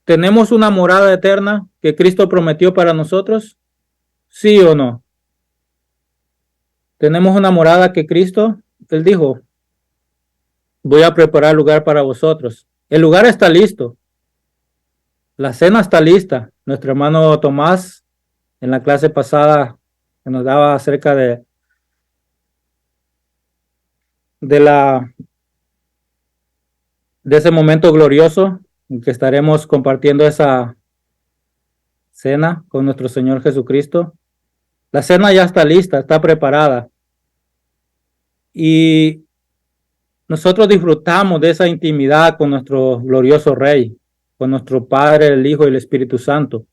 tenemos una morada eterna que Cristo prometió para nosotros, ¿sí o no? Tenemos una morada que Cristo, Él dijo, voy a preparar lugar para vosotros. El lugar está listo. La cena está lista. Nuestro hermano Tomás, en la clase pasada, que nos daba acerca de ese momento glorioso en que estaremos compartiendo esa cena con nuestro Señor Jesucristo. La cena ya está lista, está preparada. Y nosotros disfrutamos de esa intimidad con nuestro glorioso Rey, con nuestro Padre, el Hijo y el Espíritu Santo.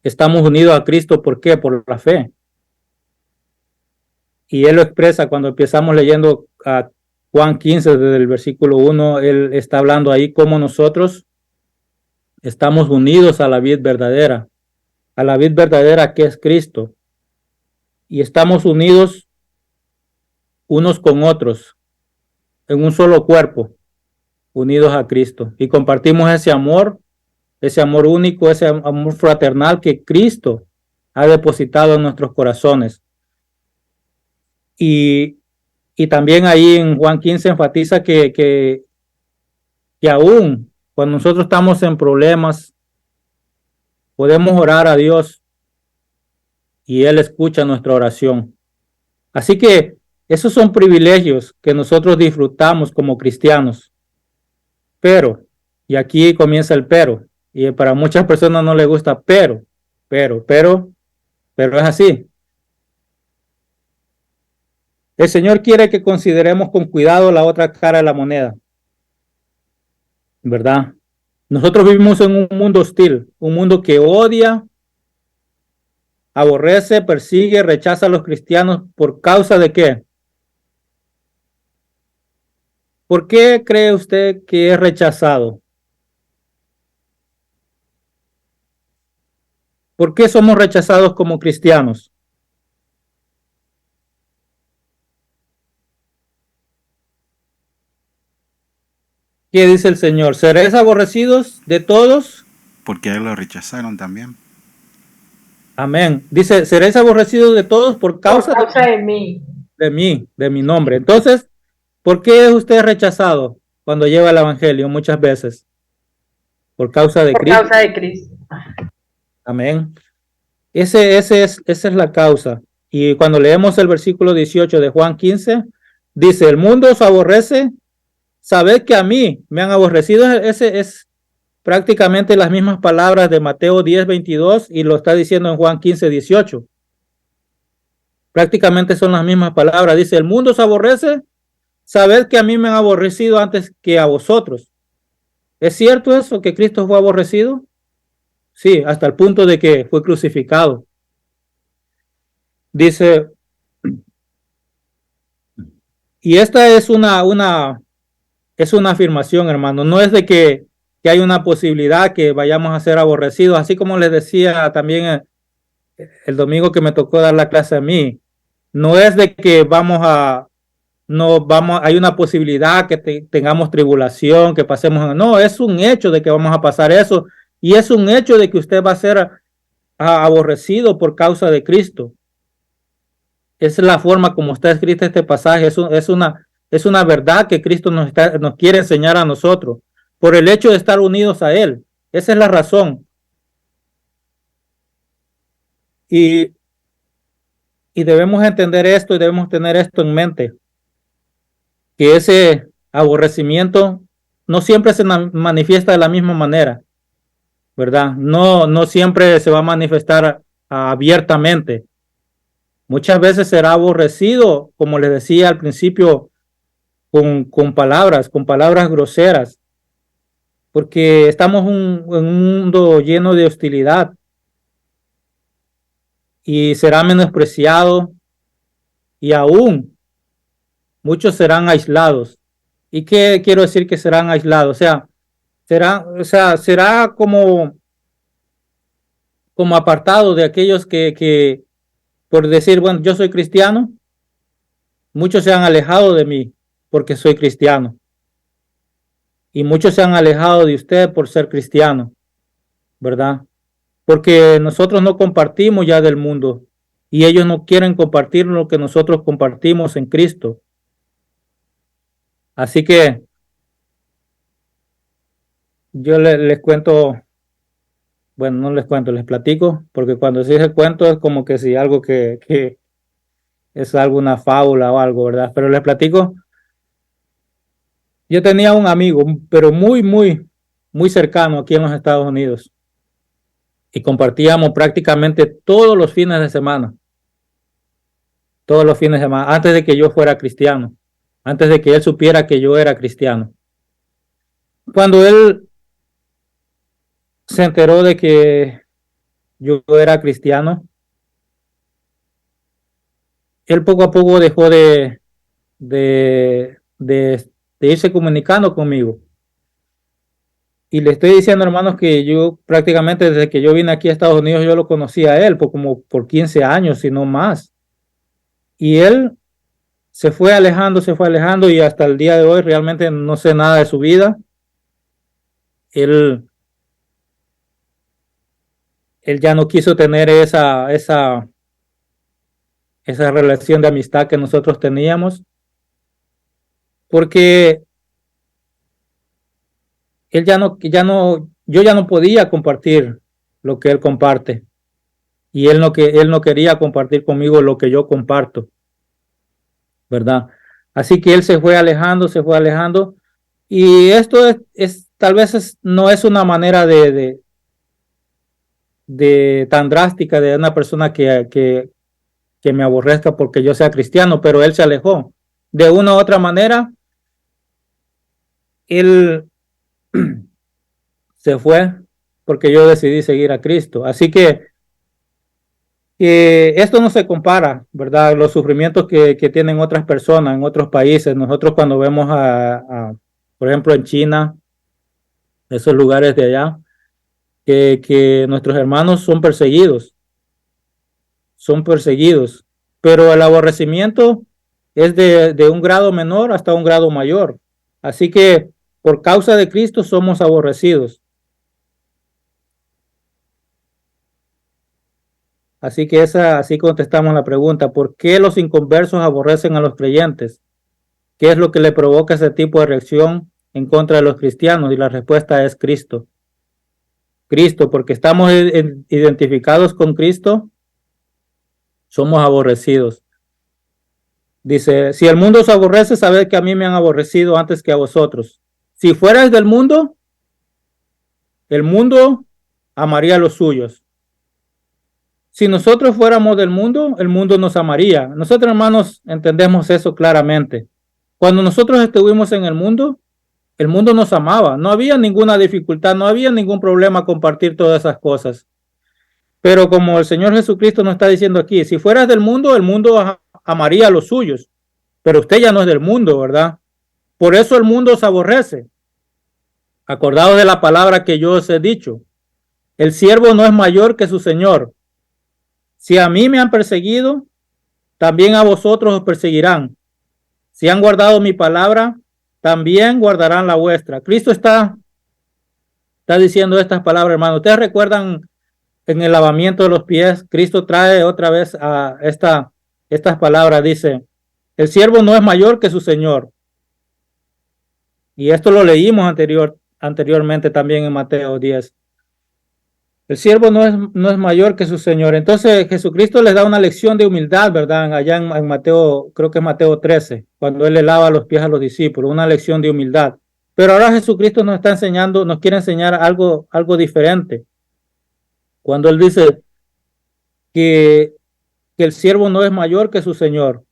Estamos unidos a Cristo, ¿por qué? Por la fe. Y Él lo expresa cuando empezamos leyendo a Juan 15, desde el versículo 1, Él está hablando ahí cómo nosotros estamos unidos a la vid verdadera que es Cristo. Y estamos unidos unos con otros, en un solo cuerpo, unidos a Cristo. Y compartimos ese amor único, ese amor fraternal que Cristo ha depositado en nuestros corazones. Y también ahí en Juan 15 enfatiza que aún cuando nosotros estamos en problemas, podemos orar a Dios y Él escucha nuestra oración. Así que esos son privilegios que nosotros disfrutamos como cristianos. Pero, y aquí comienza el pero, y para muchas personas no les gusta, pero es así. El Señor quiere que consideremos con cuidado la otra cara de la moneda, ¿verdad? Nosotros vivimos en un mundo hostil, un mundo que odia, aborrece, persigue, rechaza a los cristianos. ¿Por causa de qué? ¿Por qué cree usted que es rechazado? ¿Por qué somos rechazados como cristianos? ¿Qué dice el Señor? ¿Seréis aborrecidos de todos? Porque a él lo rechazaron también. Amén. Dice, seréis aborrecidos de todos por por causa causa de mí, de mi nombre. Entonces, ¿por qué es usted rechazado cuando lleva el evangelio muchas veces? Por causa de por Cristo. causa de Cristo. Amén. Esa es la causa. Y cuando leemos el versículo 18 de Juan 15, dice, el mundo os aborrece, sabed que a mí me han aborrecido. Ese es prácticamente las mismas palabras de Mateo 10:22 y lo está diciendo en Juan 15:18. Prácticamente son las mismas palabras. Dice, el mundo os aborrece, sabed que a mí me han aborrecido antes que a vosotros. ¿Es cierto eso, que Cristo fue aborrecido? Sí, hasta el punto de que fue crucificado. Dice, y esta es es una afirmación, hermano. No es de que hay una posibilidad que vayamos a ser aborrecidos, así como les decía también el domingo que me tocó dar la clase a mí. No es de que hay una posibilidad que tengamos tribulación, que pasemos. No, es un hecho de que vamos a pasar eso. Y es un hecho de que usted va a ser aborrecido por causa de Cristo. Esa es la forma como está escrito este pasaje. Es una verdad que Cristo nos quiere enseñar a nosotros por el hecho de estar unidos a Él. Esa es la razón. Y, y debemos entender esto y debemos tener esto en mente, que ese aborrecimiento no siempre se manifiesta de la misma manera, ¿verdad? No siempre se va a manifestar abiertamente. Muchas veces será aborrecido, como les decía al principio, con palabras groseras, porque estamos en un mundo lleno de hostilidad y será menospreciado y aún muchos serán aislados. ¿Y qué quiero decir que serán aislados? Será como apartado de aquellos que, por decir, bueno, yo soy cristiano, muchos se han alejado de mí porque soy cristiano. Y muchos se han alejado de usted por ser cristiano, ¿verdad? Porque nosotros no compartimos ya del mundo y ellos no quieren compartir lo que nosotros compartimos en Cristo. Así que yo les cuento, bueno, no les cuento, les platico, porque cuando se dice cuento es como que si algo que es alguna fábula o algo, ¿verdad? Pero les platico, yo tenía un amigo, pero muy cercano aquí en los Estados Unidos y compartíamos prácticamente todos los fines de semana, antes de que yo fuera cristiano, antes de que él supiera que yo era cristiano. Cuando él se enteró de que yo era cristiano, él poco a poco dejó de irse comunicando conmigo. Y le estoy diciendo, hermanos, que yo prácticamente desde que yo vine aquí a Estados Unidos, yo lo conocí a él por 15 años, si no más. Y él se fue alejando y hasta el día de hoy realmente no sé nada de su vida. Él, él ya no quiso tener esa relación de amistad que nosotros teníamos, porque yo ya no podía compartir lo que él comparte y él no quería compartir conmigo lo que yo comparto, ¿verdad? Así que él se fue alejando y esto tal vez no es una manera de tan drástica de una persona que me aborrezca porque yo sea cristiano, pero él se alejó. De una u otra manera, él se fue porque yo decidí seguir a Cristo. Así que esto no se compara, ¿verdad? Los sufrimientos que tienen otras personas en otros países. Nosotros cuando vemos por ejemplo, en China, esos lugares de allá, que nuestros hermanos son perseguidos, pero el aborrecimiento es de un grado menor hasta un grado mayor. Así que por causa de Cristo somos aborrecidos. Así que así contestamos la pregunta, ¿por qué los inconversos aborrecen a los creyentes? ¿Qué es lo que le provoca ese tipo de reacción en contra de los cristianos? Y la respuesta es Cristo. Cristo, porque estamos identificados con Cristo, somos aborrecidos. Dice, si el mundo os aborrece, sabed que a mí me han aborrecido antes que a vosotros. Si fuerais del mundo, el mundo amaría a los suyos. Si nosotros fuéramos del mundo, el mundo nos amaría. Nosotros, hermanos, entendemos eso claramente. Cuando nosotros estuvimos en el mundo nos amaba. No había ninguna dificultad, no había ningún problema compartir todas esas cosas. Pero como el Señor Jesucristo nos está diciendo aquí, si fueras del mundo, el mundo amaría a los suyos. Pero usted ya no es del mundo, ¿verdad? Por eso el mundo os aborrece. Acordaos de la palabra que yo os he dicho. El siervo no es mayor que su Señor. Si a mí me han perseguido, también a vosotros os perseguirán. Si han guardado mi palabra, también guardarán la vuestra. Cristo está diciendo estas palabras, hermano. Ustedes recuerdan en el lavamiento de los pies, Cristo trae otra vez a estas palabras. Dice, el siervo no es mayor que su Señor. Y esto lo leímos anteriormente también en Mateo 10. El siervo no es mayor que su Señor. Entonces Jesucristo les da una lección de humildad, ¿verdad? Allá en Mateo, creo que es Mateo 13, cuando Él le lava los pies a los discípulos, una lección de humildad. Pero ahora Jesucristo nos está enseñando, nos quiere enseñar algo diferente. Cuando Él dice que el siervo no es mayor que su Señor.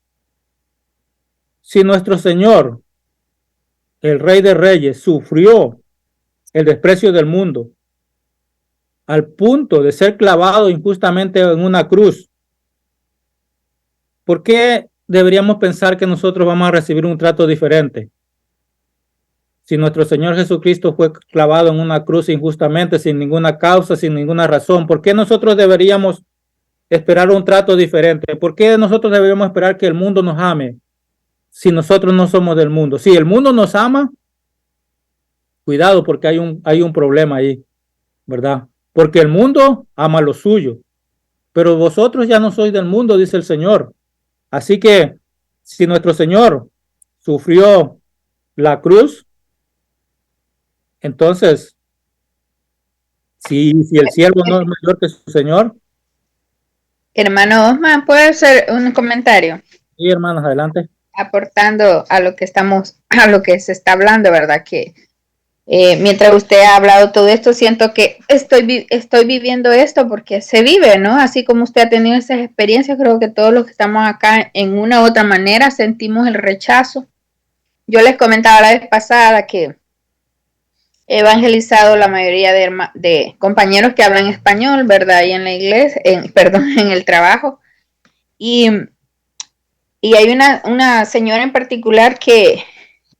Si nuestro Señor, el Rey de Reyes, sufrió el desprecio del mundo, al punto de ser clavado injustamente en una cruz, ¿por qué deberíamos pensar que nosotros vamos a recibir un trato diferente? Si nuestro Señor Jesucristo fue clavado en una cruz injustamente, sin ninguna causa, sin ninguna razón, ¿por qué nosotros deberíamos esperar un trato diferente? ¿Por qué nosotros deberíamos esperar que el mundo nos ame si nosotros no somos del mundo? Si el mundo nos ama, cuidado, porque hay un problema ahí, ¿verdad? Porque el mundo ama lo suyo, pero vosotros ya no sois del mundo, dice el Señor. Así que si nuestro Señor sufrió la cruz, entonces, si el siervo no es mayor que su Señor. Hermano Osman, ¿puede hacer un comentario? Sí, hermanos, adelante. Aportando a lo que se está hablando, ¿verdad? Que mientras usted ha hablado todo esto, siento que estoy viviendo esto porque se vive, ¿no? Así como usted ha tenido esas experiencias, creo que todos los que estamos acá en una u otra manera sentimos el rechazo. Yo les comentaba la vez pasada que he evangelizado la mayoría de compañeros que hablan español, ¿verdad? Y en la iglesia, en el trabajo. Y hay una señora en particular que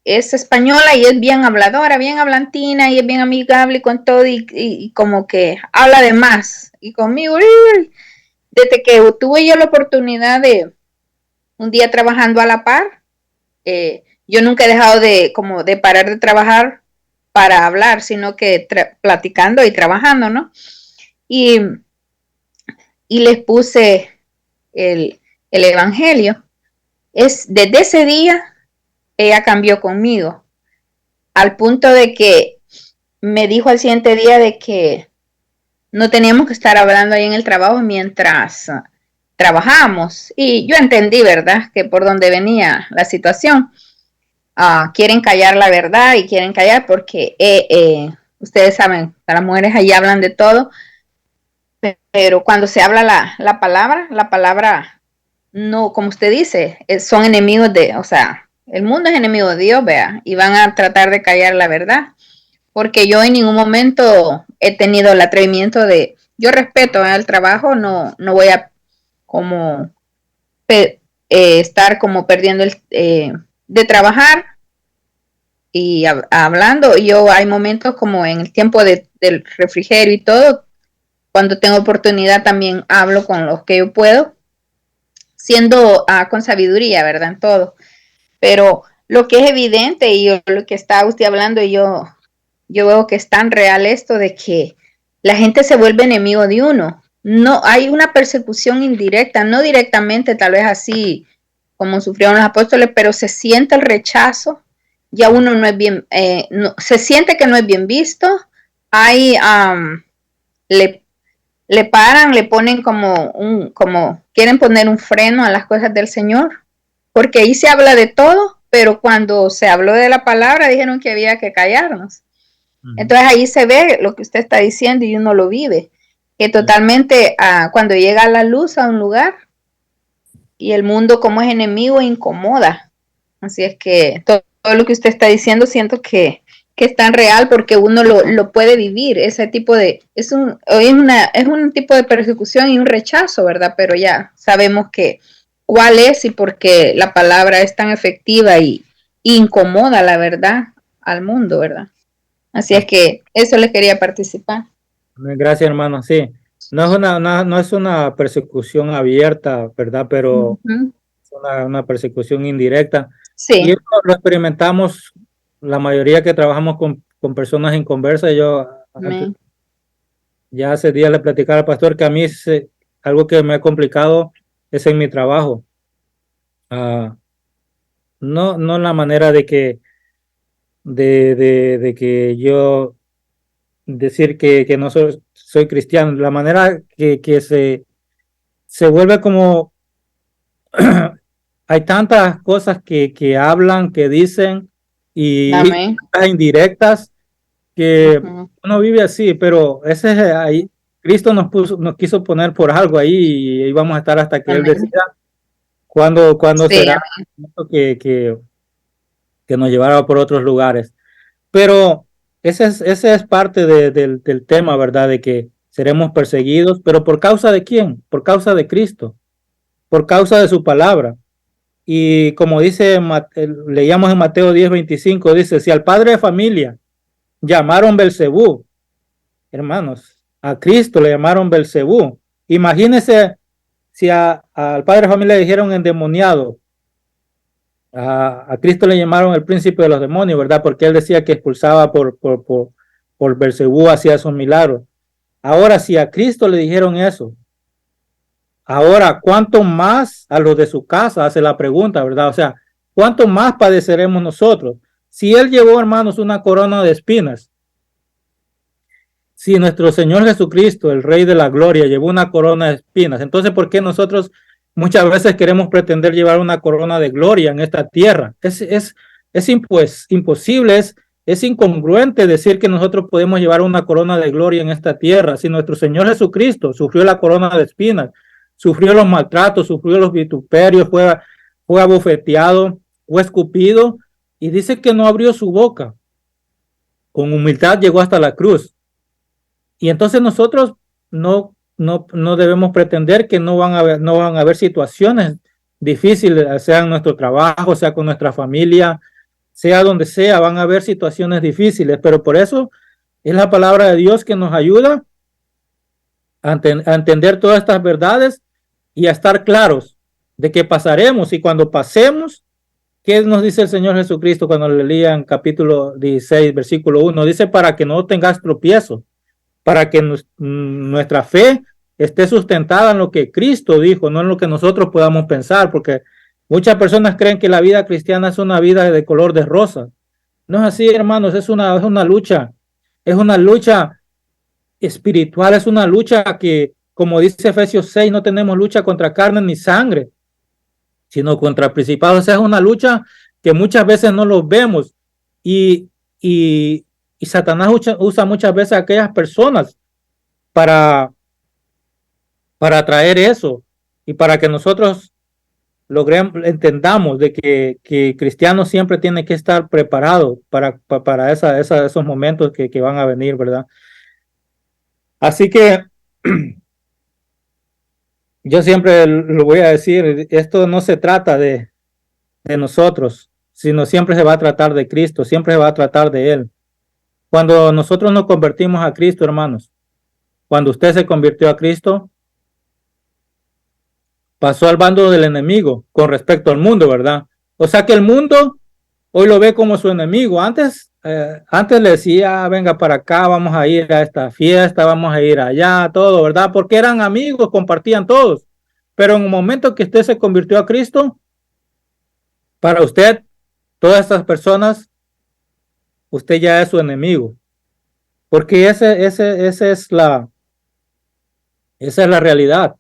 es española y es bien habladora, bien hablantina y es bien amigable con todo y como que habla de más. Y conmigo, desde que tuve yo la oportunidad de un día trabajando a la par, yo nunca he dejado de parar de trabajar para hablar, sino que platicando y trabajando, ¿no? Y les puse el evangelio. Desde ese día ella cambió conmigo, al punto de que me dijo al siguiente día de que no teníamos que estar hablando ahí en el trabajo mientras trabajamos. Y yo entendí, ¿verdad?, que por donde venía la situación. Quieren callar la verdad y quieren callar porque ustedes saben, las mujeres ahí hablan de todo, pero cuando se habla la palabra no, como usted dice, son enemigos o sea, el mundo es enemigo de Dios, vea, y van a tratar de callar la verdad, porque yo en ningún momento he tenido el atrevimiento yo respeto el trabajo, no voy a como estar como perdiendo de trabajar y hablando. Yo hay momentos como en el tiempo del refrigerio y todo, cuando tengo oportunidad también hablo con los que yo puedo, siendo con sabiduría, ¿verdad? En todo. Pero lo que es evidente y lo que está usted hablando, y yo veo que es tan real esto de que la gente se vuelve enemigo de uno. no hay una persecución indirecta, no directamente, tal vez así como sufrieron los apóstoles, pero se siente el rechazo, ya uno no es bien, se siente que no es bien visto, hay, le paran, le ponen como quieren poner un freno a las cosas del Señor, porque ahí se habla de todo, pero cuando se habló de la palabra dijeron que había que callarnos. Entonces ahí se ve lo que usted está diciendo y uno lo vive, que totalmente cuando llega la luz a un lugar y el mundo como es enemigo incomoda. Así es que todo lo que usted está diciendo siento que es tan real porque uno lo puede vivir, ese tipo de, es un tipo de persecución y un rechazo, ¿verdad? Pero ya sabemos que cuál es y por qué la palabra es tan efectiva y incomoda, la verdad, al mundo, ¿verdad? Así es que eso le quería participar. Gracias, hermano. Sí, no es una persecución abierta, ¿verdad? Pero es una persecución indirecta. Y Sí. eso lo experimentamos la mayoría que trabajamos con personas inconversas. Yo ya hace días le platicaba al pastor que a mí algo que me ha complicado es en mi trabajo. No la manera de que de que yo decir que no soy cristiano, la manera que se vuelve como hay tantas cosas que hablan, que dicen y Amén. indirectas que uno vive así, pero ese es ahí. Cristo nos quiso poner por algo ahí y ahí vamos a estar hasta que Él Amén. decida cuándo Sí, será que nos llevará por otros lugares. Pero ese es parte del tema, ¿verdad? De que seremos perseguidos, pero ¿por causa de quién? Por causa de Cristo, por causa de su palabra. Y como dice, leíamos en Mateo 10:25, dice, si al padre de familia llamaron Belcebú, hermanos, a Cristo le llamaron Belcebú. Imagínense si al padre de familia le dijeron endemoniado, a Cristo le llamaron el príncipe de los demonios, ¿verdad? Porque él decía que expulsaba por Belcebú, hacía esos milagros. Ahora, si a Cristo le dijeron eso, ahora, ¿cuánto más a los de su casa? Hace la pregunta, ¿verdad? O sea, ¿cuánto más padeceremos nosotros? Si él llevó, hermanos, una corona de espinas, si nuestro Señor Jesucristo, el Rey de la Gloria, llevó una corona de espinas, entonces, ¿por qué nosotros muchas veces queremos pretender llevar una corona de gloria en esta tierra? Es imposible, es incongruente decir que nosotros podemos llevar una corona de gloria en esta tierra. Si nuestro Señor Jesucristo sufrió la corona de espinas, sufrió los maltratos, sufrió los vituperios, fue abofeteado, fue escupido, y dice que no abrió su boca. Con humildad llegó hasta la cruz. Y entonces nosotros no debemos pretender que no van a haber situaciones difíciles, sea en nuestro trabajo, sea con nuestra familia, sea donde sea, van a haber situaciones difíciles, pero por eso es la palabra de Dios que nos ayuda a entender todas estas verdades y a estar claros de que pasaremos, y cuando pasemos, ¿qué nos dice el Señor Jesucristo cuando le leían capítulo 16, versículo 1? Dice, para que no tengas tropiezo, para que nuestra fe esté sustentada en lo que Cristo dijo, no en lo que nosotros podamos pensar, porque muchas personas creen que la vida cristiana es una vida de color de rosa. No es así, hermanos, es una lucha espiritual, es una lucha que, como dice Efesios 6, no tenemos lucha contra carne ni sangre, sino contra principados. O sea, es una lucha que muchas veces no los vemos y Satanás usa muchas veces a aquellas personas para traer eso y para que nosotros entendamos de que cristianos siempre tiene que estar preparado para esos momentos que van a venir, ¿verdad? Así que yo siempre lo voy a decir, esto no se trata de nosotros, sino siempre se va a tratar de Cristo, siempre se va a tratar de Él. Cuando nosotros nos convertimos a Cristo, hermanos, cuando usted se convirtió a Cristo, pasó al bando del enemigo con respecto al mundo, ¿verdad? O sea que el mundo hoy lo ve como su enemigo. Antes antes le decía, venga para acá, vamos a ir a esta fiesta, vamos a ir allá, todo, ¿verdad? Porque eran amigos, compartían todos. Pero en un momento que usted se convirtió a Cristo, para usted, todas estas personas, usted ya es su enemigo. Porque esa es la realidad.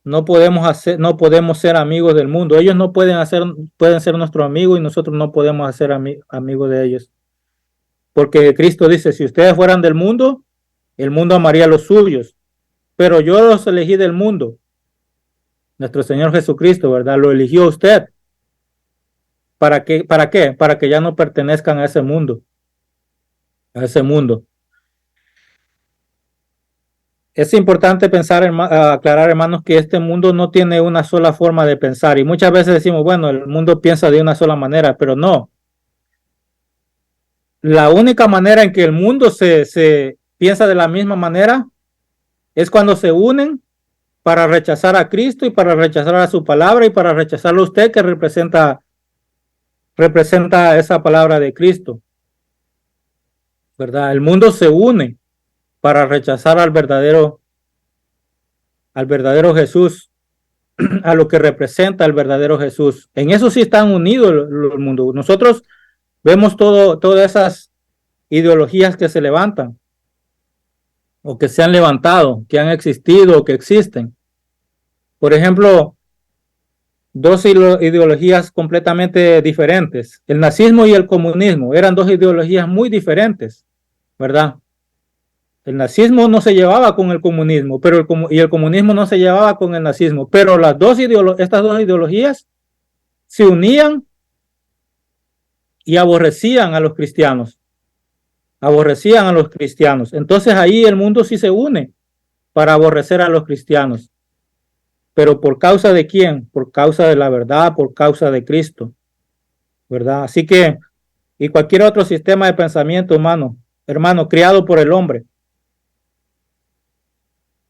No podemos ser amigos del mundo. Ellos no pueden ser nuestros amigos y nosotros no podemos ser amigos de ellos. Porque Cristo dice, si ustedes fueran del mundo, el mundo amaría a los suyos. Pero yo los elegí del mundo. Nuestro Señor Jesucristo, ¿verdad? Lo eligió usted. ¿Para qué? ¿Para qué? Para que ya no pertenezcan a ese mundo. A ese mundo. Es importante aclarar, hermanos, que este mundo no tiene una sola forma de pensar. Y muchas veces decimos, bueno, el mundo piensa de una sola manera, pero no. La única manera en que el mundo se piensa de la misma manera es cuando se unen para rechazar a Cristo y para rechazar a su palabra y para rechazarlo a usted que representa esa palabra de Cristo. ¿Verdad? El mundo se une para rechazar al verdadero Jesús, a lo que representa el verdadero Jesús. En eso sí están unidos el mundo. Nosotros vemos todas esas ideologías que se levantan o que se han levantado, que han existido o que existen. Por ejemplo, dos ideologías completamente diferentes. El nazismo y el comunismo eran dos ideologías muy diferentes, ¿verdad? El nazismo no se llevaba con el comunismo, pero el comunismo no se llevaba con el nazismo, pero estas dos ideologías se unían y aborrecían a los cristianos. Aborrecían a los cristianos. Entonces ahí el mundo sí se une para aborrecer a los cristianos. Pero ¿por causa de quién? Por causa de la verdad, por causa de Cristo, ¿verdad? Así que, y cualquier otro sistema de pensamiento humano, hermano, criado por el hombre.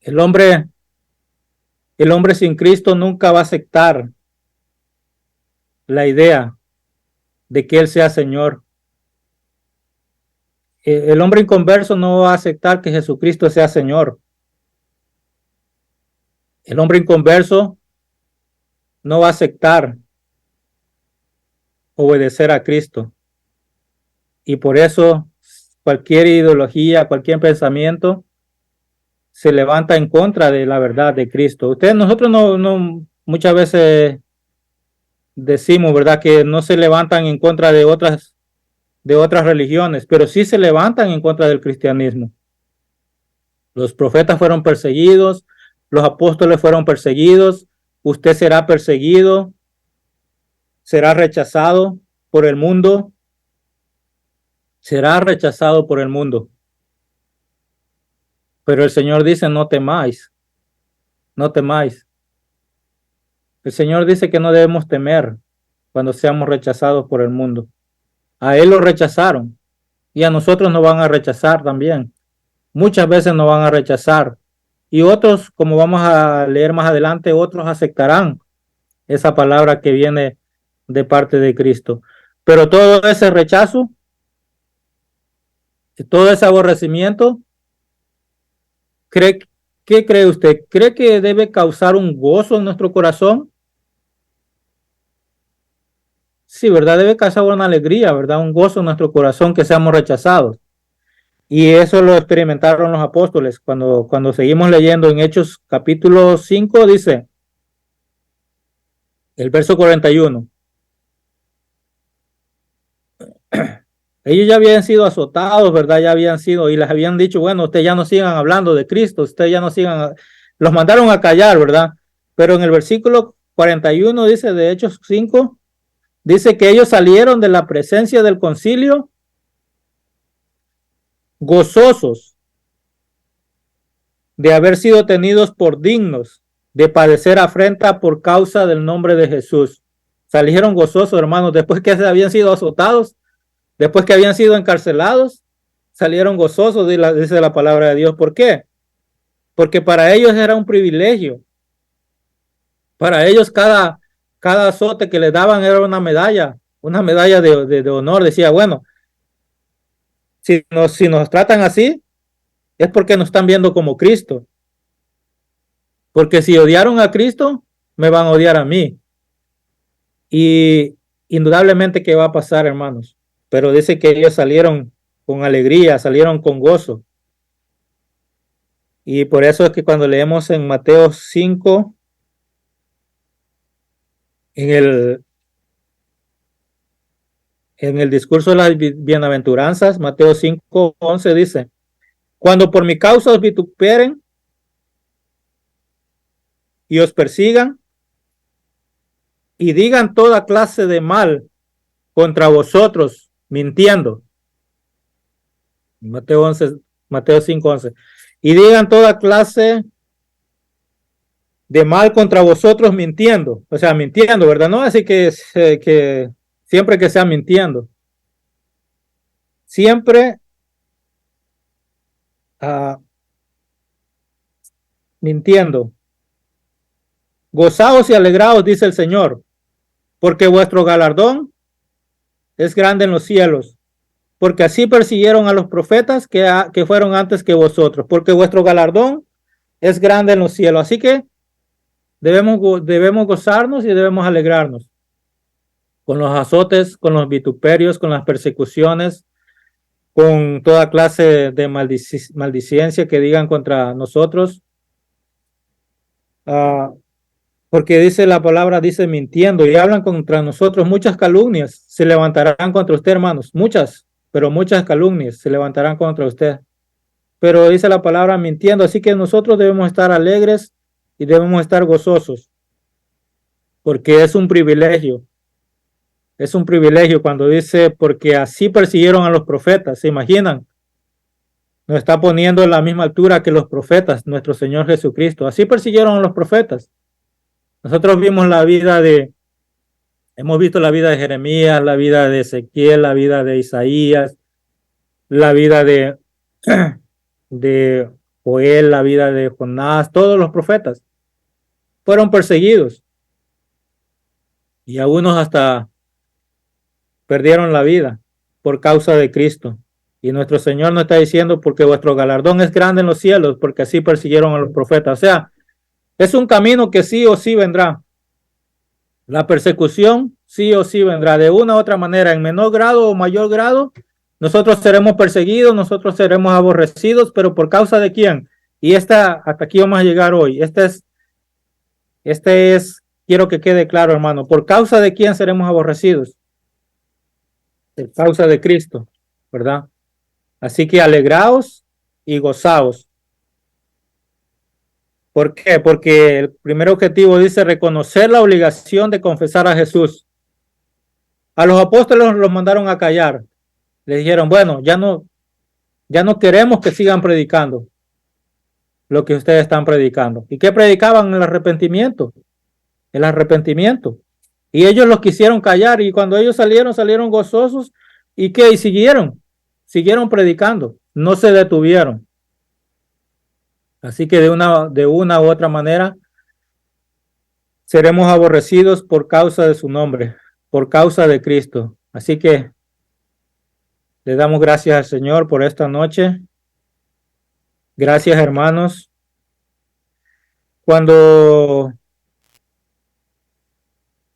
El hombre sin Cristo nunca va a aceptar la idea de que Él sea Señor. El hombre inconverso no va a aceptar que Jesucristo sea Señor. El hombre inconverso no va a aceptar obedecer a Cristo. Y por eso cualquier ideología, cualquier pensamiento se levanta en contra de la verdad de Cristo. Nosotros no muchas veces decimos, ¿verdad?, que no se levantan en contra de otras religiones, pero sí se levantan en contra del cristianismo. Los profetas fueron perseguidos, los apóstoles fueron perseguidos, usted será perseguido, será rechazado por el mundo, será rechazado por el mundo. Pero el Señor dice, no temáis, no temáis. El Señor dice que no debemos temer cuando seamos rechazados por el mundo. A Él lo rechazaron y a nosotros nos van a rechazar también. Muchas veces nos van a rechazar y otros, como vamos a leer más adelante, otros aceptarán esa palabra que viene de parte de Cristo. Pero todo ese rechazo, todo ese aborrecimiento, ¿qué cree usted? ¿Cree que debe causar un gozo en nuestro corazón? Sí, ¿verdad? Debe causar una alegría, ¿verdad? Un gozo en nuestro corazón que seamos rechazados. Y eso lo experimentaron los apóstoles. Cuando seguimos leyendo en Hechos capítulo 5, dice, el verso 41. Ellos ya habían sido azotados, ¿verdad? Ya habían sido, y les habían dicho, bueno, ustedes ya no sigan hablando de Cristo, ustedes ya no sigan, los mandaron a callar, ¿verdad? Pero en el versículo 41 dice, de Hechos 5, dice que ellos salieron de la presencia del concilio gozosos de haber sido tenidos por dignos de padecer afrenta por causa del nombre de Jesús. Salieron gozosos, hermanos, después que habían sido azotados, después que habían sido encarcelados, salieron gozosos, dice la palabra de Dios. ¿Por qué? Porque para ellos era un privilegio. Para ellos cada azote que les daban era una medalla de honor. Decía, bueno, Si nos tratan así, es porque nos están viendo como Cristo. Porque si odiaron a Cristo, me van a odiar a mí. Y indudablemente que va a pasar, hermanos. Pero dice que ellos salieron con alegría, salieron con gozo. Y por eso es que cuando leemos en Mateo 5, en el discurso de las bienaventuranzas, Mateo 5:11 dice, cuando por mi causa os vituperen y os persigan y digan toda clase de mal contra vosotros, mintiendo. Mateo 5:11. Y digan toda clase de mal contra vosotros mintiendo. O sea, mintiendo, ¿verdad? No así que siempre que sea mintiendo. Siempre mintiendo. Gozaos y alegraos, dice el Señor, porque vuestro galardón es grande en los cielos, porque así persiguieron a los profetas que fueron antes que vosotros, porque vuestro galardón es grande en los cielos. Así que debemos gozarnos y debemos alegrarnos con los azotes, con los vituperios, con las persecuciones, con toda clase de maldicencia que digan contra nosotros. Porque dice la palabra, dice mintiendo y hablan contra nosotros muchas calumnias, se levantarán contra usted, hermanos, muchas, pero muchas calumnias se levantarán contra usted. Pero dice la palabra mintiendo, así que nosotros debemos estar alegres y debemos estar gozosos, porque es un privilegio cuando dice, porque así persiguieron a los profetas, ¿se imaginan? Nos está poniendo en la misma altura que los profetas, nuestro Señor Jesucristo, así persiguieron a los profetas. Nosotros hemos visto la vida de Jeremías, la vida de Ezequiel, la vida de Isaías, la vida de Joel, la vida de Jonás, todos los profetas fueron perseguidos y algunos hasta perdieron la vida por causa de Cristo. Y nuestro Señor nos está diciendo, porque vuestro galardón es grande en los cielos, porque así persiguieron a los profetas. O sea, es un camino que sí o sí vendrá. La persecución sí o sí vendrá de una u otra manera, en menor grado o mayor grado. Nosotros seremos perseguidos, nosotros seremos aborrecidos, pero ¿por causa de quién? Y hasta aquí vamos a llegar hoy. Quiero que quede claro, hermano, ¿por causa de quién seremos aborrecidos? Por causa de Cristo, ¿verdad? Así que alegraos y gozaos. ¿Por qué? Porque el primer objetivo dice reconocer la obligación de confesar a Jesús. A los apóstoles los mandaron a callar. Les dijeron, bueno, ya no queremos que sigan predicando lo que ustedes están predicando. ¿Y qué predicaban? El arrepentimiento. El arrepentimiento. Y ellos los quisieron callar y cuando ellos salieron gozosos. ¿Y qué? Y siguieron predicando. No se detuvieron. Así que de una u otra manera seremos aborrecidos por causa de su nombre, por causa de Cristo. Así que le damos gracias al Señor por esta noche. Gracias, hermanos. Cuando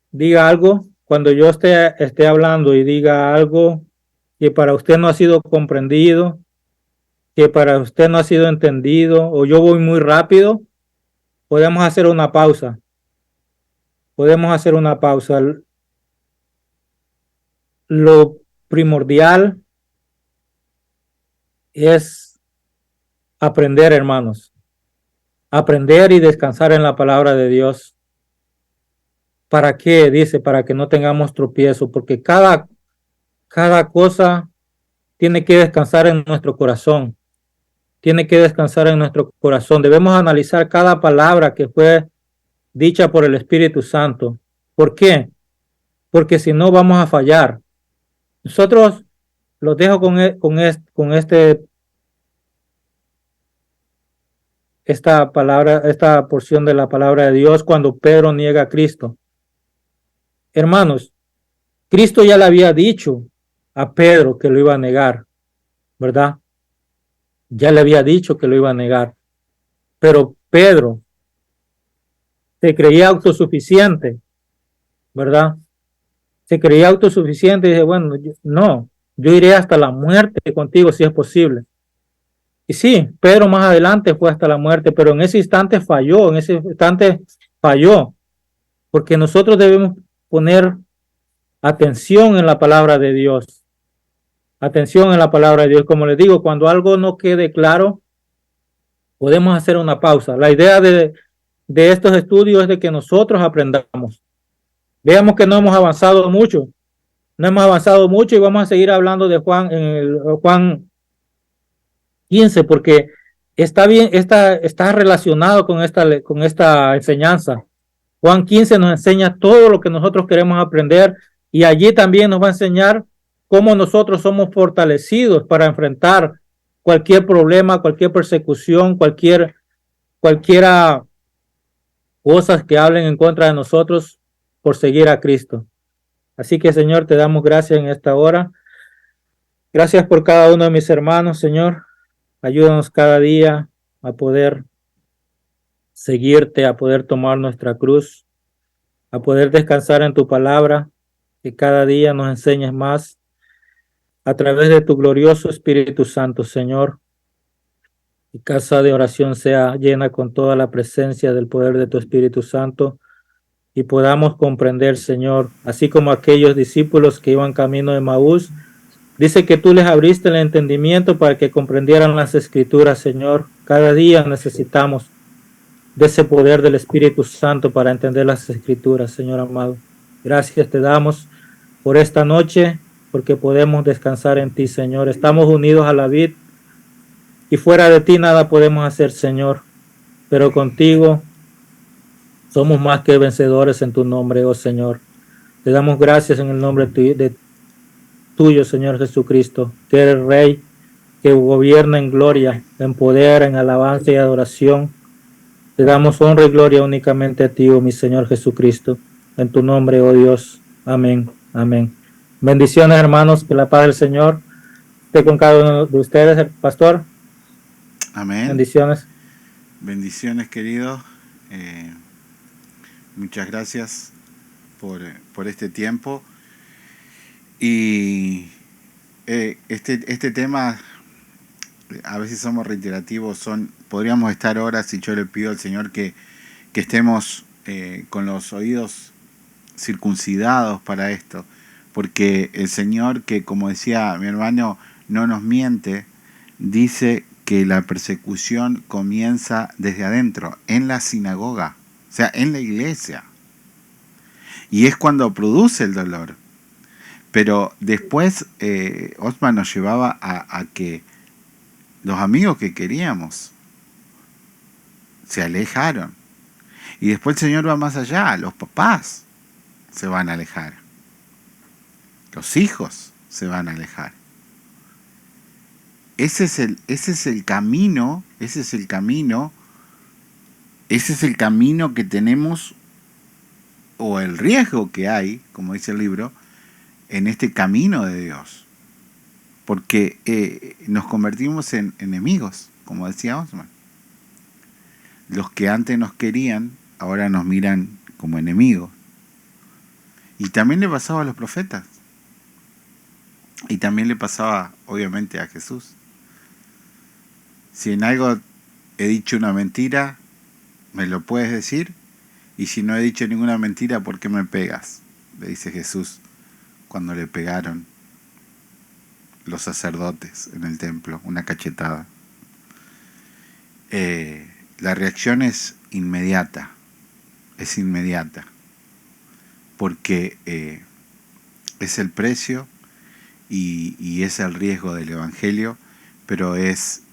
diga algo, cuando yo esté hablando y diga algo que para usted no ha sido comprendido, que para usted no ha sido entendido, o yo voy muy rápido, podemos hacer una pausa. Podemos hacer una pausa. Lo primordial es aprender, hermanos. Aprender y descansar en la palabra de Dios. ¿Para qué? Dice, para que no tengamos tropiezo, porque cada cosa tiene que descansar en nuestro corazón. Tiene que descansar en nuestro corazón. Debemos analizar cada palabra que fue dicha por el Espíritu Santo. ¿Por qué? Porque si no vamos a fallar. Nosotros los dejo esta porción de la palabra de Dios cuando Pedro niega a Cristo. Hermanos, Cristo ya le había dicho a Pedro que lo iba a negar. ¿verdad? Ya le había dicho que lo iba a negar. Pero Pedro se creía autosuficiente, ¿verdad? Se creía autosuficiente y dice, bueno, no, yo iré hasta la muerte contigo si es posible. Y sí, Pedro más adelante fue hasta la muerte, pero en ese instante falló, porque nosotros debemos poner atención en la palabra de Dios, atención en la palabra de Dios. Como les digo, cuando algo no quede claro, podemos hacer una pausa. La idea de estos estudios es de que nosotros aprendamos. Veamos que no hemos avanzado mucho, y vamos a seguir hablando de Juan en el Juan 15, porque está bien, está relacionado con esta enseñanza. Juan 15 nos enseña todo lo que nosotros queremos aprender y allí también nos va a enseñar cómo nosotros somos fortalecidos para enfrentar cualquier problema, cualquier persecución, cualquiera cosas que hablen en contra de nosotros por seguir a Cristo. Así que, Señor, te damos gracias en esta hora. Gracias por cada uno de mis hermanos, Señor. Ayúdanos cada día a poder seguirte, a poder tomar nuestra cruz, a poder descansar en tu palabra, que cada día nos enseñes más a través de tu glorioso Espíritu Santo, Señor. Y casa de oración sea llena con toda la presencia del poder de tu Espíritu Santo y podamos comprender, Señor, así como aquellos discípulos que iban camino de Maús, dice que tú les abriste el entendimiento para que comprendieran las Escrituras, Señor. Cada día necesitamos de ese poder del Espíritu Santo para entender las Escrituras, Señor amado. Gracias te damos por esta noche, porque podemos descansar en ti, Señor. Estamos unidos a la vid y fuera de ti nada podemos hacer, Señor. Pero contigo somos más que vencedores en tu nombre, oh Señor. Te damos gracias en el nombre tuyo, Señor Jesucristo, que eres Rey, que gobierna en gloria, en poder, en alabanza y adoración. Te damos honra y gloria únicamente a ti, oh mi Señor Jesucristo. En tu nombre, oh Dios. Amén. Amén. Bendiciones, hermanos. Que la paz del Señor esté con cada uno de ustedes, el pastor. Amén. Bendiciones. Bendiciones, querido. Muchas gracias por este tiempo. Y este tema, a veces somos reiterativos, podríamos estar horas y yo le pido al Señor que estemos con los oídos circuncidados para esto, porque el Señor, que como decía mi hermano, no nos miente, dice que la persecución comienza desde adentro, en la sinagoga, o sea, en la iglesia, y es cuando produce el dolor. Pero después Osman nos llevaba a que los amigos que queríamos se alejaron. Y después el Señor va más allá, los papás se van a alejar. Los hijos se van a alejar. Ese es el camino que tenemos, o el riesgo que hay, como dice el libro, en este camino de Dios. Porque nos convertimos en enemigos, como decía Osman. Los que antes nos querían, ahora nos miran como enemigos. Y también le pasaba a los profetas. Y también le pasaba, obviamente, a Jesús. Si en algo he dicho una mentira, me lo puedes decir. Y si no he dicho ninguna mentira, ¿por qué me pegas? Le dice Jesús cuando le pegaron los sacerdotes en el templo, una cachetada. La reacción es inmediata, porque es el precio y es el riesgo del Evangelio, pero es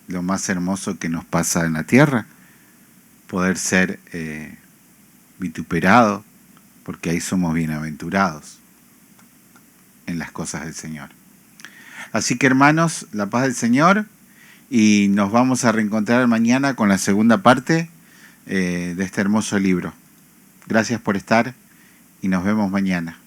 lo más hermoso que nos pasa en la tierra, poder ser vituperados, porque ahí somos bienaventurados en las cosas del Señor. Así que, hermanos, la paz del Señor, y nos vamos a reencontrar mañana con la segunda parte de este hermoso libro. Gracias por estar y nos vemos mañana.